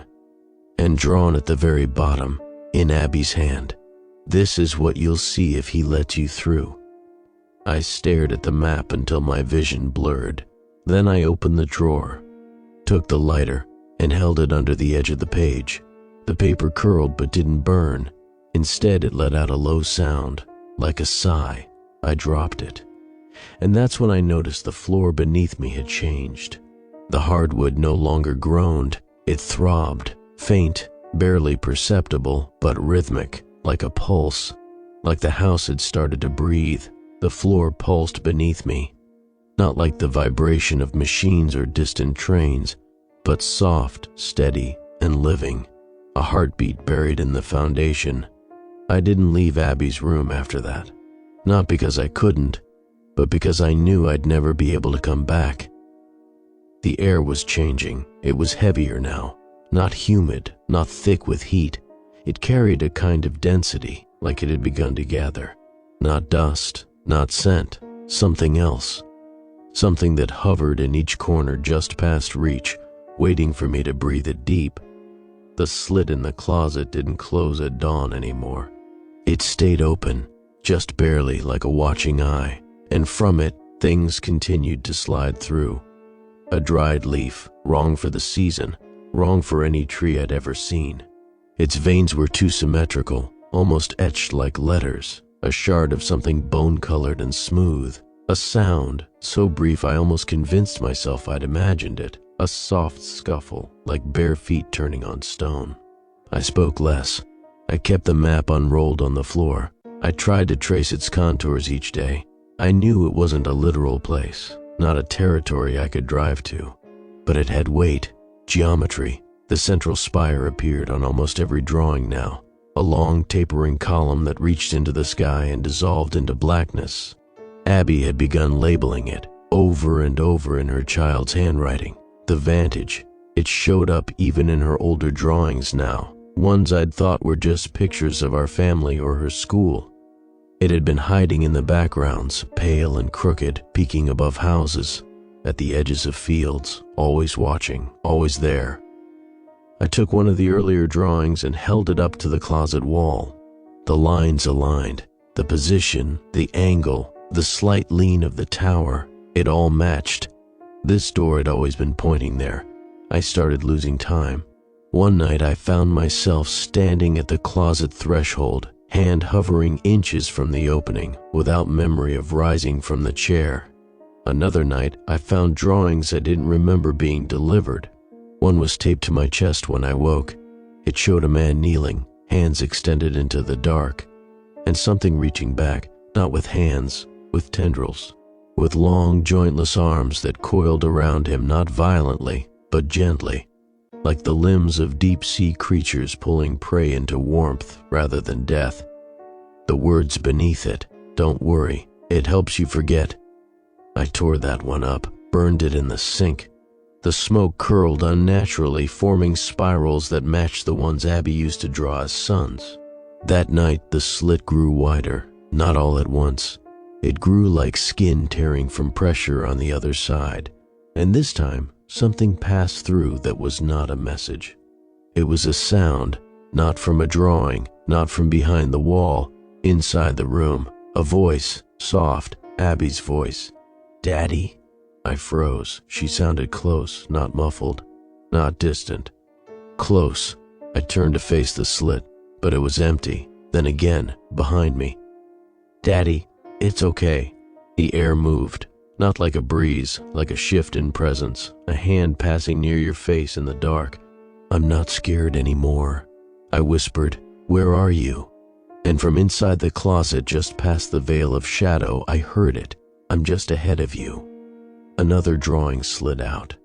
And drawn at the very bottom, in Abby's hand, "This is what you'll see if he lets you through." I stared at the map until my vision blurred. Then I opened the drawer, took the lighter, and held it under the edge of the page. The paper curled but didn't burn. Instead, it let out a low sound, like a sigh. I dropped it. And that's when I noticed the floor beneath me had changed. The hardwood no longer groaned. It throbbed, faint, barely perceptible, but rhythmic, like a pulse. Like the house had started to breathe. The floor pulsed beneath me. Not like the vibration of machines or distant trains, but soft, steady, and living, a heartbeat buried in the foundation. I didn't leave Abby's room after that, not because I couldn't, but because I knew I'd never be able to come back. The air was changing. It was heavier now, not humid, not thick with heat. It carried a kind of density, like it had begun to gather. Not dust, not scent, something else. Something that hovered in each corner just past reach, waiting for me to breathe it deep. The slit in the closet didn't close at dawn anymore. It stayed open, just barely, like a watching eye, and from it, things continued to slide through. A dried leaf, wrong for the season, wrong for any tree I'd ever seen. Its veins were too symmetrical, almost etched like letters, a shard of something bone-colored and smooth. A sound, so brief I almost convinced myself I'd imagined it, a soft scuffle, like bare feet turning on stone. I spoke less. I kept the map unrolled on the floor. I tried to trace its contours each day. I knew it wasn't a literal place, not a territory I could drive to, but it had weight, geometry. The central spire appeared on almost every drawing now, a long tapering column that reached into the sky and dissolved into blackness. Abby had begun labeling it, over and over in her child's handwriting. The vantage. It showed up even in her older drawings now, ones I'd thought were just pictures of our family or her school. It had been hiding in the backgrounds, pale and crooked, peeking above houses, at the edges of fields, always watching, always there. I took one of the earlier drawings and held it up to the closet wall. The lines aligned, the position, the angle, the slight lean of the tower, it all matched. This door had always been pointing there. I started losing time. One night I found myself standing at the closet threshold, hand hovering inches from the opening, without memory of rising from the chair. Another night I found drawings I didn't remember being delivered. One was taped to my chest when I woke. It showed a man kneeling, hands extended into the dark, and something reaching back, not with hands, with tendrils, with long jointless arms that coiled around him not violently, but gently, like the limbs of deep-sea creatures pulling prey into warmth rather than death. The words beneath it, "Don't worry, it helps you forget." I tore that one up, burned it in the sink. The smoke curled unnaturally, forming spirals that matched the ones Abby used to draw as suns. That night, the slit grew wider, not all at once. It grew like skin tearing from pressure on the other side. And this time, something passed through that was not a message. It was a sound, not from a drawing, not from behind the wall, inside the room. A voice, soft, Abby's voice. "Daddy?" I froze. She sounded close, not muffled, not distant. Close. I turned to face the slit, but it was empty. Then again, behind me. "Daddy, it's okay." The air moved, not like a breeze, like a shift in presence, a hand passing near your face in the dark. "I'm not scared anymore." I whispered, "Where are you?" And from inside the closet just past the veil of shadow, I heard it. "I'm just ahead of you." Another drawing slid out.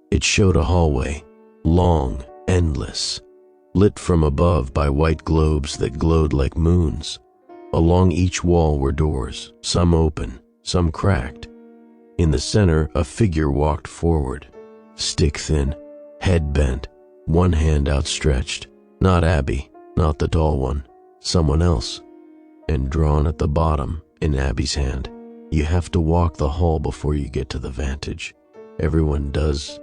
It showed a hallway, long, endless, lit from above by white globes that glowed like moons. Along each wall were doors, some open, some cracked. In the center, a figure walked forward, stick-thin, head bent, one hand outstretched. Not Abby, not the tall one, someone else. And drawn at the bottom, in Abby's hand, "You have to walk the hall before you get to the vantage. Everyone does."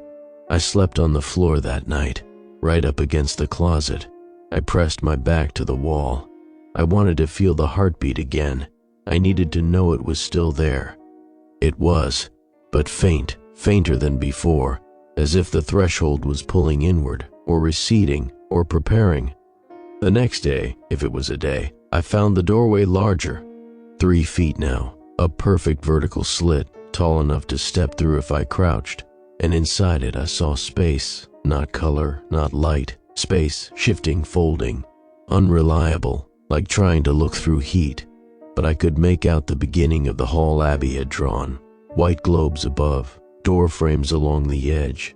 I slept on the floor that night, right up against the closet. I pressed my back to the wall. I wanted to feel the heartbeat again. I needed to know it was still there. It was, but faint, fainter than before, as if the threshold was pulling inward, or receding, or preparing. The next day, if it was a day, I found the doorway larger. 3 feet now, a perfect vertical slit, tall enough to step through if I crouched. And inside it I saw space, not color, not light, space, shifting, folding, unreliable, like trying to look through heat. But I could make out the beginning of the hall Abby had drawn, white globes above, door frames along the edge.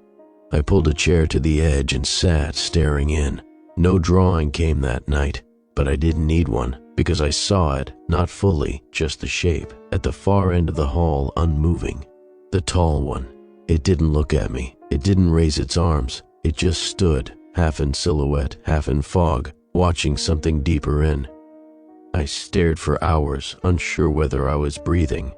I pulled a chair to the edge and sat staring in. No drawing came that night, but I didn't need one, because I saw it, not fully, just the shape, at the far end of the hall, unmoving. The tall one. It didn't look at me. It didn't raise its arms. It just stood, half in silhouette, half in fog, watching something deeper in. I stared for hours, unsure whether I was breathing.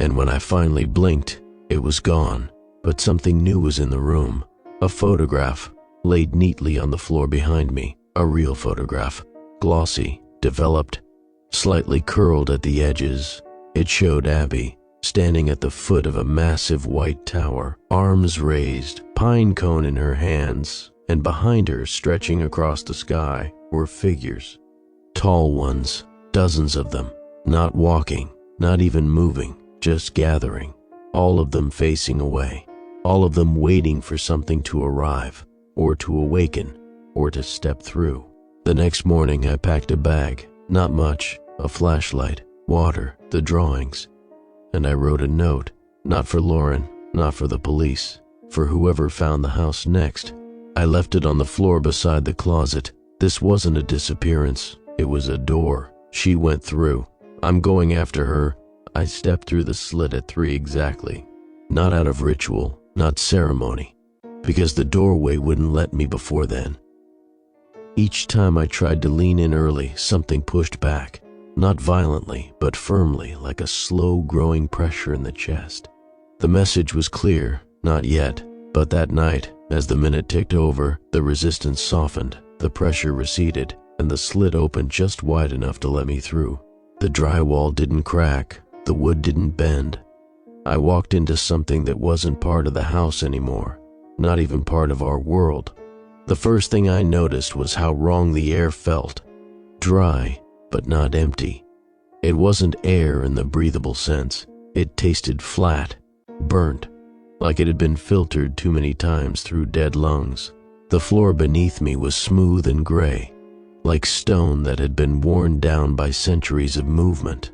And when I finally blinked, it was gone. But something new was in the room. A photograph, laid neatly on the floor behind me. A real photograph. Glossy, developed, slightly curled at the edges. It showed Abby, standing at the foot of a massive white tower, arms raised, pine cone in her hands, and behind her, stretching across the sky, were figures. Tall ones, dozens of them, not walking, not even moving, just gathering, all of them facing away, all of them waiting for something to arrive, or to awaken, or to step through. The next morning I packed a bag, not much, a flashlight, water, the drawings, and I wrote a note, not for Lauren, not for the police, for whoever found the house next. I left it on the floor beside the closet. This wasn't a disappearance, it was a door. She went through. I'm going after her. I stepped through the slit at 3 exactly. Not out of ritual, not ceremony, because the doorway wouldn't let me before then. Each time I tried to lean in early, something pushed back. not violently, but firmly, like a slow-growing pressure in the chest. The message was clear, not yet, but that night, as the minute ticked over, the resistance softened, the pressure receded, and the slit opened just wide enough to let me through. The drywall didn't crack, the wood didn't bend. I walked into something that wasn't part of the house anymore, not even part of our world. The first thing I noticed was how wrong the air felt. Dry, but not empty. It wasn't air in the breathable sense. It tasted flat, burnt, like it had been filtered too many times through dead lungs. The floor beneath me was smooth and gray, like stone that had been worn down by centuries of movement.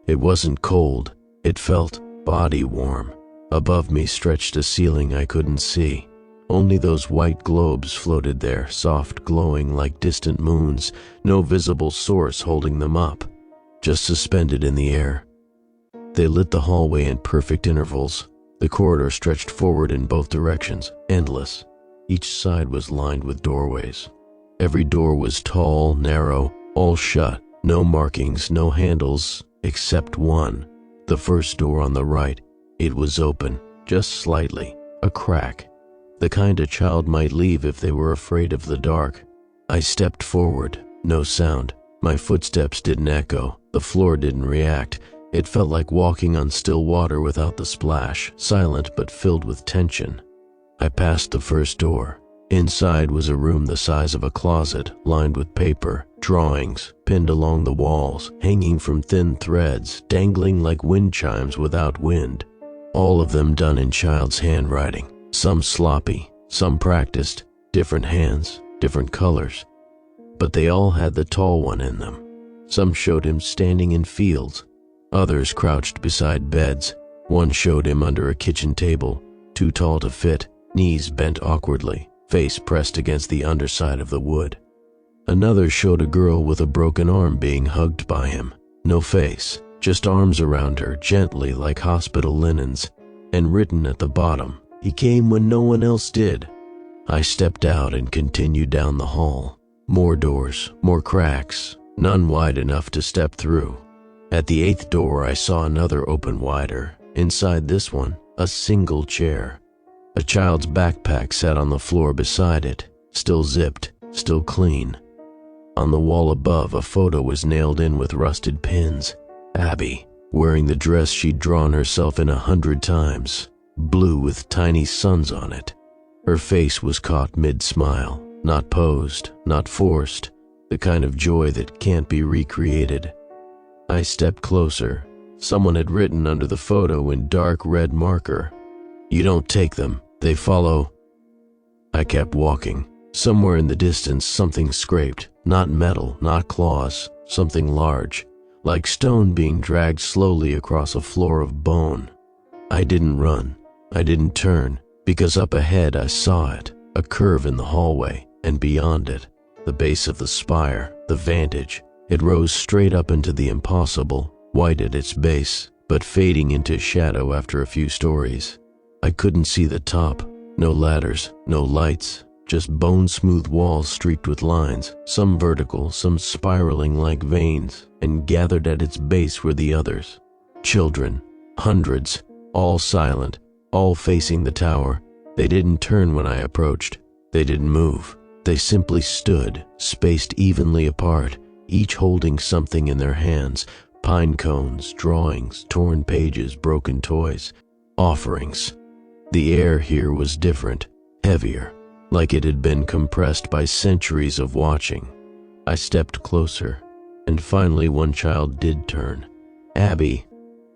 It wasn't cold, it felt body warm. Above me stretched a ceiling I couldn't see. Only those white globes floated there, soft glowing like distant moons, no visible source holding them up, just suspended in the air. They lit the hallway in perfect intervals. The corridor stretched forward in both directions, endless. Each side was lined with doorways. Every door was tall, narrow, all shut, no markings, no handles, except one. The first door on the right. It was open, just slightly, a crack. The kind a child might leave if they were afraid of the dark. I stepped forward, no sound. My footsteps didn't echo, the floor didn't react. It felt like walking on still water without the splash, silent but filled with tension. I passed the first door. Inside was a room the size of a closet, lined with paper, drawings, pinned along the walls, hanging from thin threads, dangling like wind chimes without wind. All of them done in child's handwriting, some sloppy, some practiced, different hands, different colors. But they all had the tall one in them. Some showed him standing in fields, others crouched beside beds. One showed him under a kitchen table, too tall to fit, knees bent awkwardly, face pressed against the underside of the wood. Another showed a girl with a broken arm being hugged by him, no face, just arms around her gently like hospital linens, and written at the bottom, "He came when no one else did." I stepped out and continued down the hall. More doors, more cracks, none wide enough to step through. At the 8th door I saw another open wider. Inside this one, a single chair. A child's backpack sat on the floor beside it, still zipped, still clean. On the wall above, a photo was nailed in with rusted pins. Abby, wearing the dress she'd drawn herself in 100 times, blue with tiny suns on it. Her face was caught mid-smile, not posed, not forced, the kind of joy that can't be recreated. I stepped closer. Someone had written under the photo in dark red marker, "You don't take them, they follow." I kept walking. Somewhere in the distance something scraped, not metal, not claws, something large, like stone being dragged slowly across a floor of bone. I didn't run. I didn't turn, because up ahead I saw it, a curve in the hallway, and beyond it, the base of the spire, the vantage. It rose straight up into the impossible, white at its base, but fading into shadow after a few stories. I couldn't see the top, no ladders, no lights, just bone-smooth walls streaked with lines, some vertical, some spiraling like veins, and gathered at its base were the others. Children, hundreds, all silent, all facing the tower. They didn't turn when I approached. They didn't move. They simply stood, spaced evenly apart, each holding something in their hands, pine cones, drawings, torn pages, broken toys, offerings. The air here was different, heavier, like it had been compressed by centuries of watching. I stepped closer, and finally one child did turn. Abby.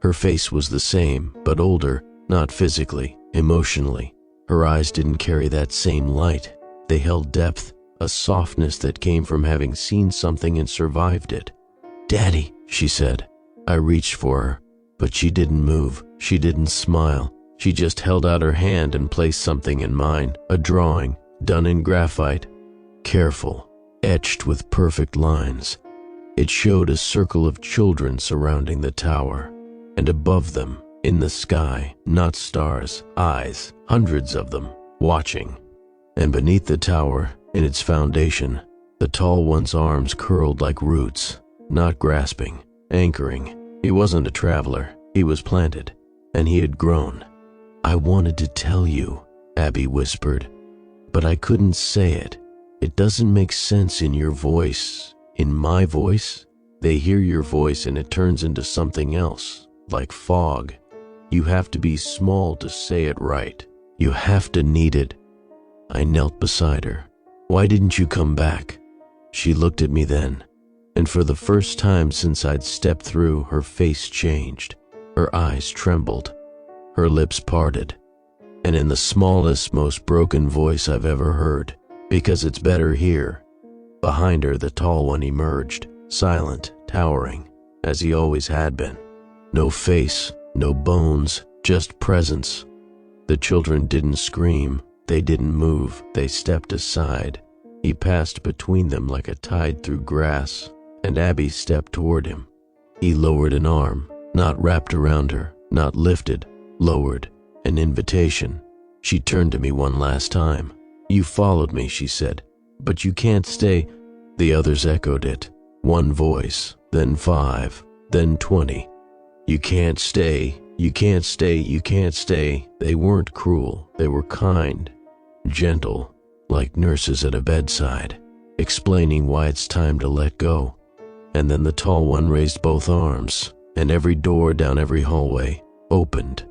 Her face was the same, but older, not physically, emotionally. Her eyes didn't carry that same light. They held depth, a softness that came from having seen something and survived it. "Daddy," she said. I reached for her, but she didn't move. She didn't smile. She just held out her hand and placed something in mine, a drawing, done in graphite, careful, etched with perfect lines. It showed a circle of children surrounding the tower, and above them, in the sky, not stars, eyes, hundreds of them, watching. And beneath the tower, in its foundation, the tall one's arms curled like roots, not grasping, anchoring. He wasn't a traveler. He was planted, and he had grown. "I wanted to tell you," Abby whispered, "but I couldn't say it. It doesn't make sense in your voice. In my voice? They hear your voice and it turns into something else, like fog. You have to be small to say it right. You have to need it." I knelt beside her. "Why didn't you come back?" She looked at me then, and for the first time since I'd stepped through, her face changed. Her eyes trembled. Her lips parted. And in the smallest, most broken voice I've ever heard, "Because it's better here." Behind her, the tall one emerged, silent, towering, as he always had been. No face, no bones, just presence. The children didn't scream. They didn't move. They stepped aside. He passed between them like a tide through grass, and Abby stepped toward him. He lowered an arm, not wrapped around her, not lifted, lowered, an invitation. She turned to me one last time. "You followed me," she said, "but you can't stay." The others echoed it. One voice, then 5, then 20. "You can't stay, you can't stay, you can't stay." They weren't cruel. They were kind, gentle, like nurses at a bedside, explaining why it's time to let go. And then the tall one raised both arms, and every door down every hallway opened.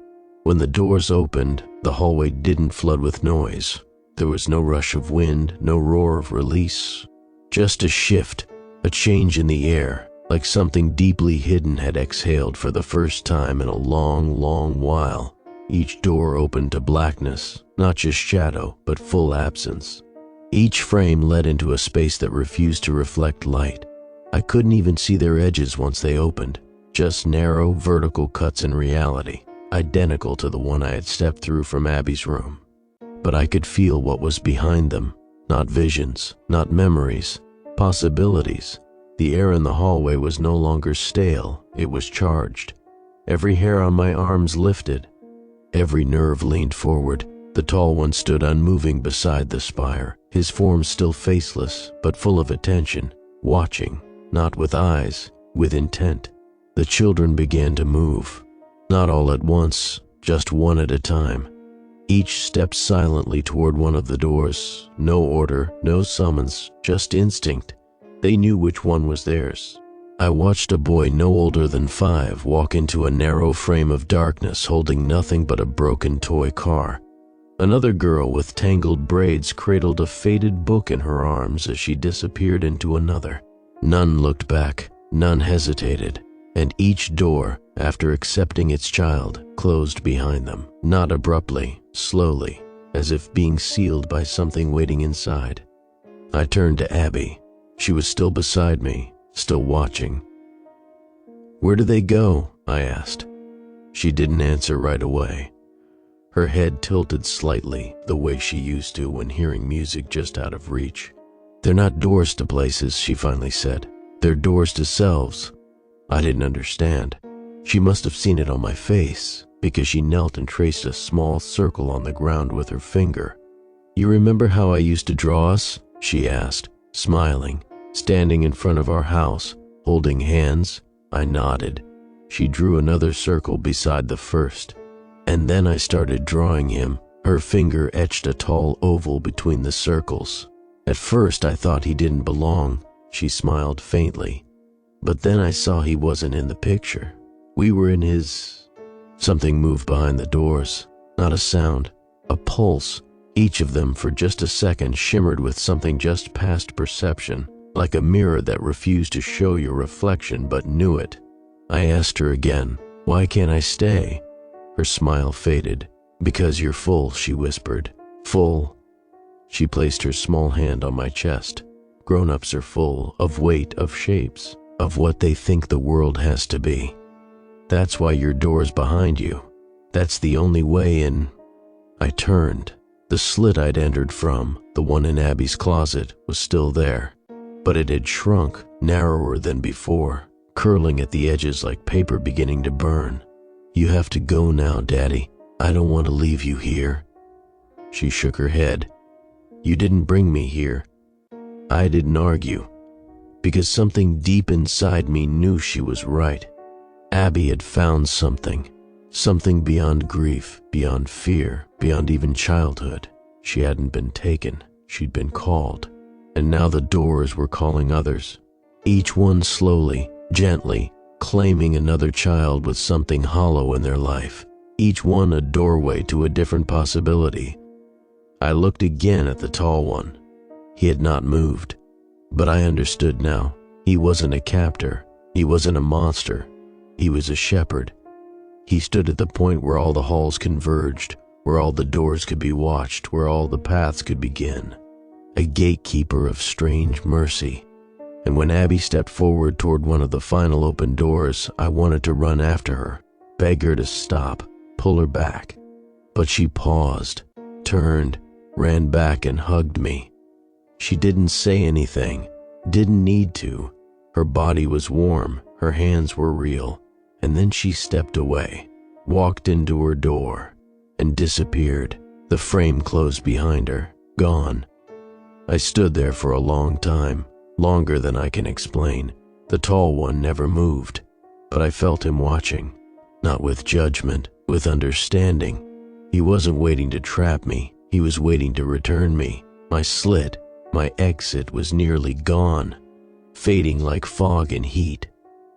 When the doors opened, the hallway didn't flood with noise. There was no rush of wind, no roar of release. Just a shift, a change in the air, like something deeply hidden had exhaled for the first time in a long, long while. Each door opened to blackness, not just shadow, but full absence. Each frame led into a space that refused to reflect light. I couldn't even see their edges once they opened, just narrow, vertical cuts in reality, identical to the one I had stepped through from Abby's room. But I could feel what was behind them, not visions, not memories, possibilities. The air in the hallway was no longer stale, it was charged. Every hair on my arms lifted. Every nerve leaned forward. The tall one stood unmoving beside the spire, his form still faceless, but full of attention, watching, not with eyes, with intent. The children began to move, not all at once, just one at a time. Each stepped silently toward one of the doors. No order, no summons, just instinct. They knew which one was theirs. I watched a boy no older than 5 walk into a narrow frame of darkness holding nothing but a broken toy car. Another girl with tangled braids cradled a faded book in her arms as she disappeared into another. None looked back, none hesitated, and each door, after accepting its child, closed behind them, not abruptly, slowly, as if being sealed by something waiting inside. I turned to Abby. She was still beside me, still watching. "Where do they go?" I asked. She didn't answer right away. Her head tilted slightly, the way she used to when hearing music just out of reach. "They're not doors to places," she finally said. "They're doors to selves." I didn't understand. She must have seen it on my face, because she knelt and traced a small circle on the ground with her finger. "You remember how I used to draw us?" she asked, smiling, standing in front of our house, holding hands. I nodded. She drew another circle beside the first. And then I started drawing him. Her finger etched a tall oval between the circles. At first I thought he didn't belong. She smiled faintly. But then I saw he wasn't in the picture. We were in his... Something moved behind the doors. Not a sound. A pulse. Each of them for just a second shimmered with something just past perception, like a mirror that refused to show your reflection but knew it. I asked her again, "Why can't I stay?" Her smile faded. "Because you're full," she whispered. "Full." She placed her small hand on my chest. Grown-ups are full of weight, of shapes, of what they think the world has to be. That's why your door's behind you. That's the only way in. I turned. The slit I'd entered from, the one in Abby's closet, was still there. But it had shrunk, narrower than before, curling at the edges like paper beginning to burn. "You have to go now, Daddy. I don't want to leave you here." She shook her head. "You didn't bring me here." I didn't argue. because something deep inside me knew she was right. Abby had found something beyond grief, beyond fear, beyond even childhood. She hadn't been taken, she'd been called, and now the doors were calling others, each one slowly, gently, claiming another child with something hollow in their life, each one a doorway to a different possibility. I looked again at the tall one. He had not moved, but I understood now. He wasn't a captor, he wasn't a monster, he was a shepherd. He stood at the point where all the halls converged, where all the doors could be watched, where all the paths could begin. A gatekeeper of strange mercy. And when Abby stepped forward toward one of the final open doors, I wanted to run after her, beg her to stop, pull her back. But she paused, turned, ran back and hugged me. She didn't say anything, didn't need to. Her body was warm, her hands were real, and then she stepped away, walked into her door, and disappeared. The frame closed behind her, gone. I stood there for a long time, longer than I can explain. The tall one never moved, but I felt him watching, not with judgment, with understanding. He wasn't waiting to trap me, he was waiting to return me. My slit, my exit was nearly gone, fading like fog in heat.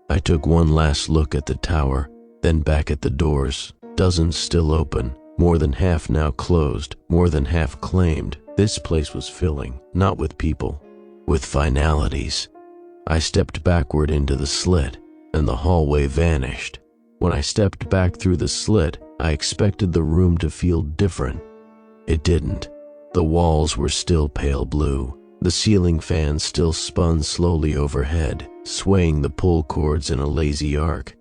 I took one last look at the tower, then back at the doors, dozens still open, more than half now closed, more than half claimed. This place was filling, not with people, with finalities. I stepped backward into the slit, and the hallway vanished. When I stepped back through the slit, I expected the room to feel different. It didn't. The walls were still pale blue. The ceiling fan still spun slowly overhead, swaying the pull cords in a lazy arc.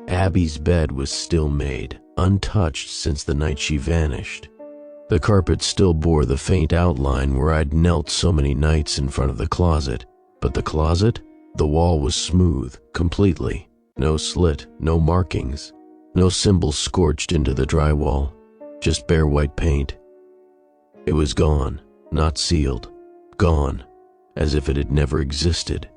Abby's bed was still made, untouched since the night she vanished. The carpet still bore the faint outline where I'd knelt so many nights in front of the closet. But the closet? The wall was smooth, completely. No slit, no markings, no symbols scorched into the drywall, just bare white paint. It was gone, not sealed, gone, as if it had never existed.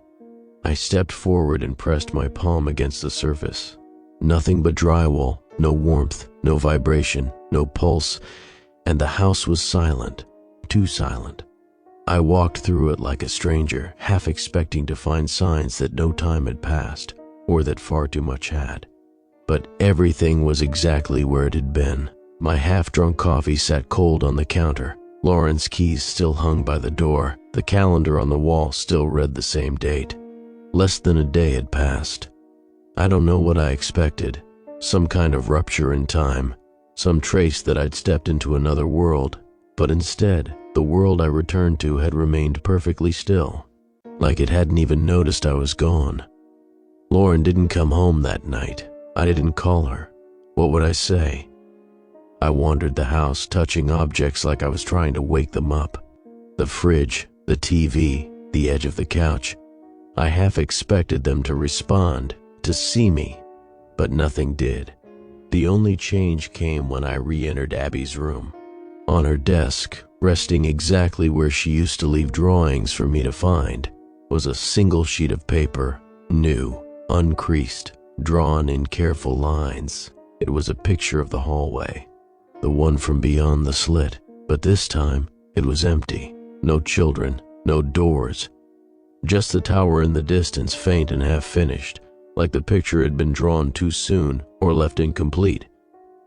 I stepped forward and pressed my palm against the surface. Nothing but drywall, no warmth, no vibration, no pulse, and the house was silent, too silent. I walked through it like a stranger, half expecting to find signs that no time had passed, or that far too much had. But everything was exactly where it had been. My half-drunk coffee sat cold on the counter. Lauren's keys still hung by the door. The calendar on the wall still read the same date. Less than a day had passed. I don't know what I expected. Some kind of rupture in time. Some trace that I'd stepped into another world. But instead, the world I returned to had remained perfectly still, like it hadn't even noticed I was gone. Lauren didn't come home that night. I didn't call her. What would I say? I wandered the house, touching objects like I was trying to wake them up. The fridge, the TV, the edge of the couch. I half expected them to respond, to see me, but nothing did. The only change came when I re-entered Abby's room. On her desk, resting exactly where she used to leave drawings for me to find, was a single sheet of paper, new, uncreased, drawn in careful lines. It was a picture of the hallway, the one from beyond the slit, but this time it was empty. No children, no doors, just the tower in the distance, faint and half-finished, like the picture had been drawn too soon or left incomplete.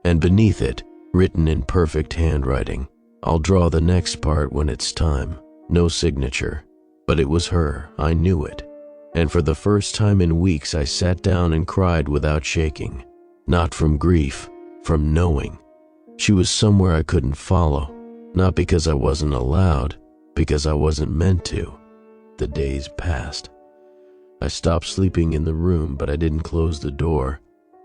And beneath it, written in perfect handwriting, "I'll draw the next part when it's time." No signature, but it was her, I knew it. And for the first time in weeks I sat down and cried without shaking. Not from grief, from knowing. She was somewhere I couldn't follow, not because I wasn't allowed, because I wasn't meant to. The days passed. I stopped sleeping in the room, but I didn't close the door.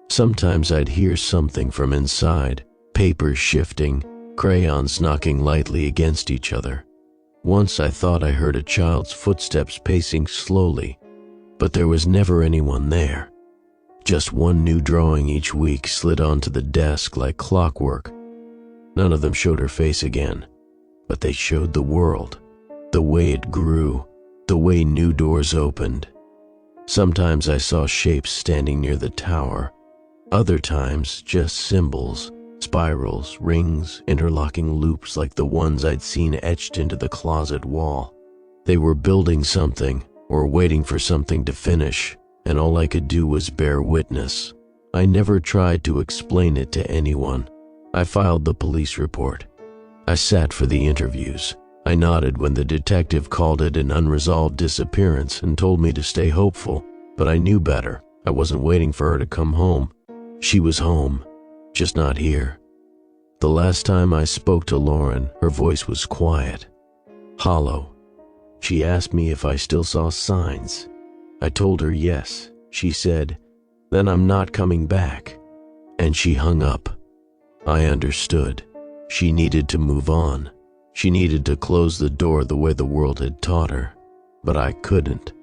Sometimes I'd hear something from inside, papers shifting, crayons knocking lightly against each other. Once I thought I heard a child's footsteps pacing slowly, but there was never anyone there. Just one new drawing each week slid onto the desk like clockwork. None of them showed her face again, but they showed the world, the way it grew, the way new doors opened. Sometimes I saw shapes standing near the tower. Other times, just symbols, spirals, rings, interlocking loops like the ones I'd seen etched into the closet wall. They were building something, or waiting for something to finish, and all I could do was bear witness. I never tried to explain it to anyone. I filed the police report. I sat for the interviews. I nodded when the detective called it an unresolved disappearance and told me to stay hopeful, but I knew better. I wasn't waiting for her to come home. She was home, just not here. The last time I spoke to Lauren, her voice was quiet, hollow. She asked me if I still saw signs. I told her yes. She said, "Then I'm not coming back." And she hung up. I understood. She needed to move on. She needed to close the door the way the world had taught her. But I couldn't.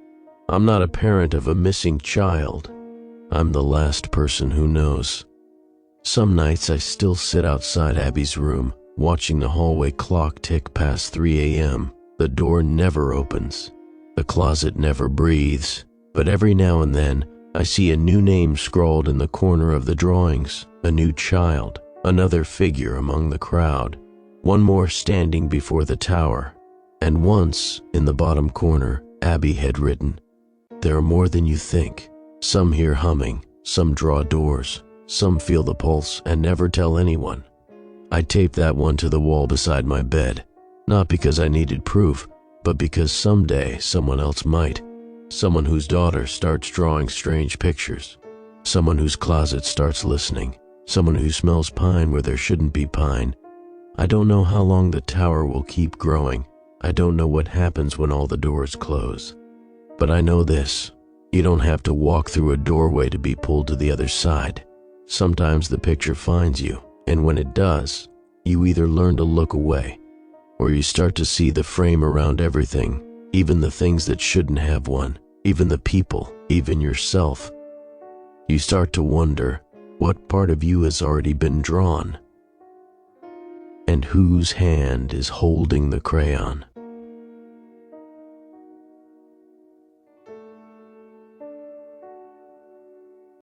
I'm not a parent of a missing child. I'm the last person who knows. Some nights I still sit outside Abby's room, watching the hallway clock tick past 3 a.m. The door never opens. The closet never breathes. But every now and then, I see a new name scrawled in the corner of the drawings, a new child, another figure among the crowd, one more standing before the tower. And once, in the bottom corner, Abby had written, "There are more than you think. Some hear humming, some draw doors, some feel the pulse and never tell anyone." I taped that one to the wall beside my bed, not because I needed proof, but because someday someone else might. Someone whose daughter starts drawing strange pictures. Someone whose closet starts listening. Someone who smells pine where there shouldn't be pine. I don't know how long the tower will keep growing. I don't know what happens when all the doors close. But I know this. You don't have to walk through a doorway to be pulled to the other side. Sometimes the picture finds you, and when it does, you either learn to look away, or you start to see the frame around everything, even the things that shouldn't have one, even the people, even yourself. You start to wonder what part of you has already been drawn, and whose hand is holding the crayon.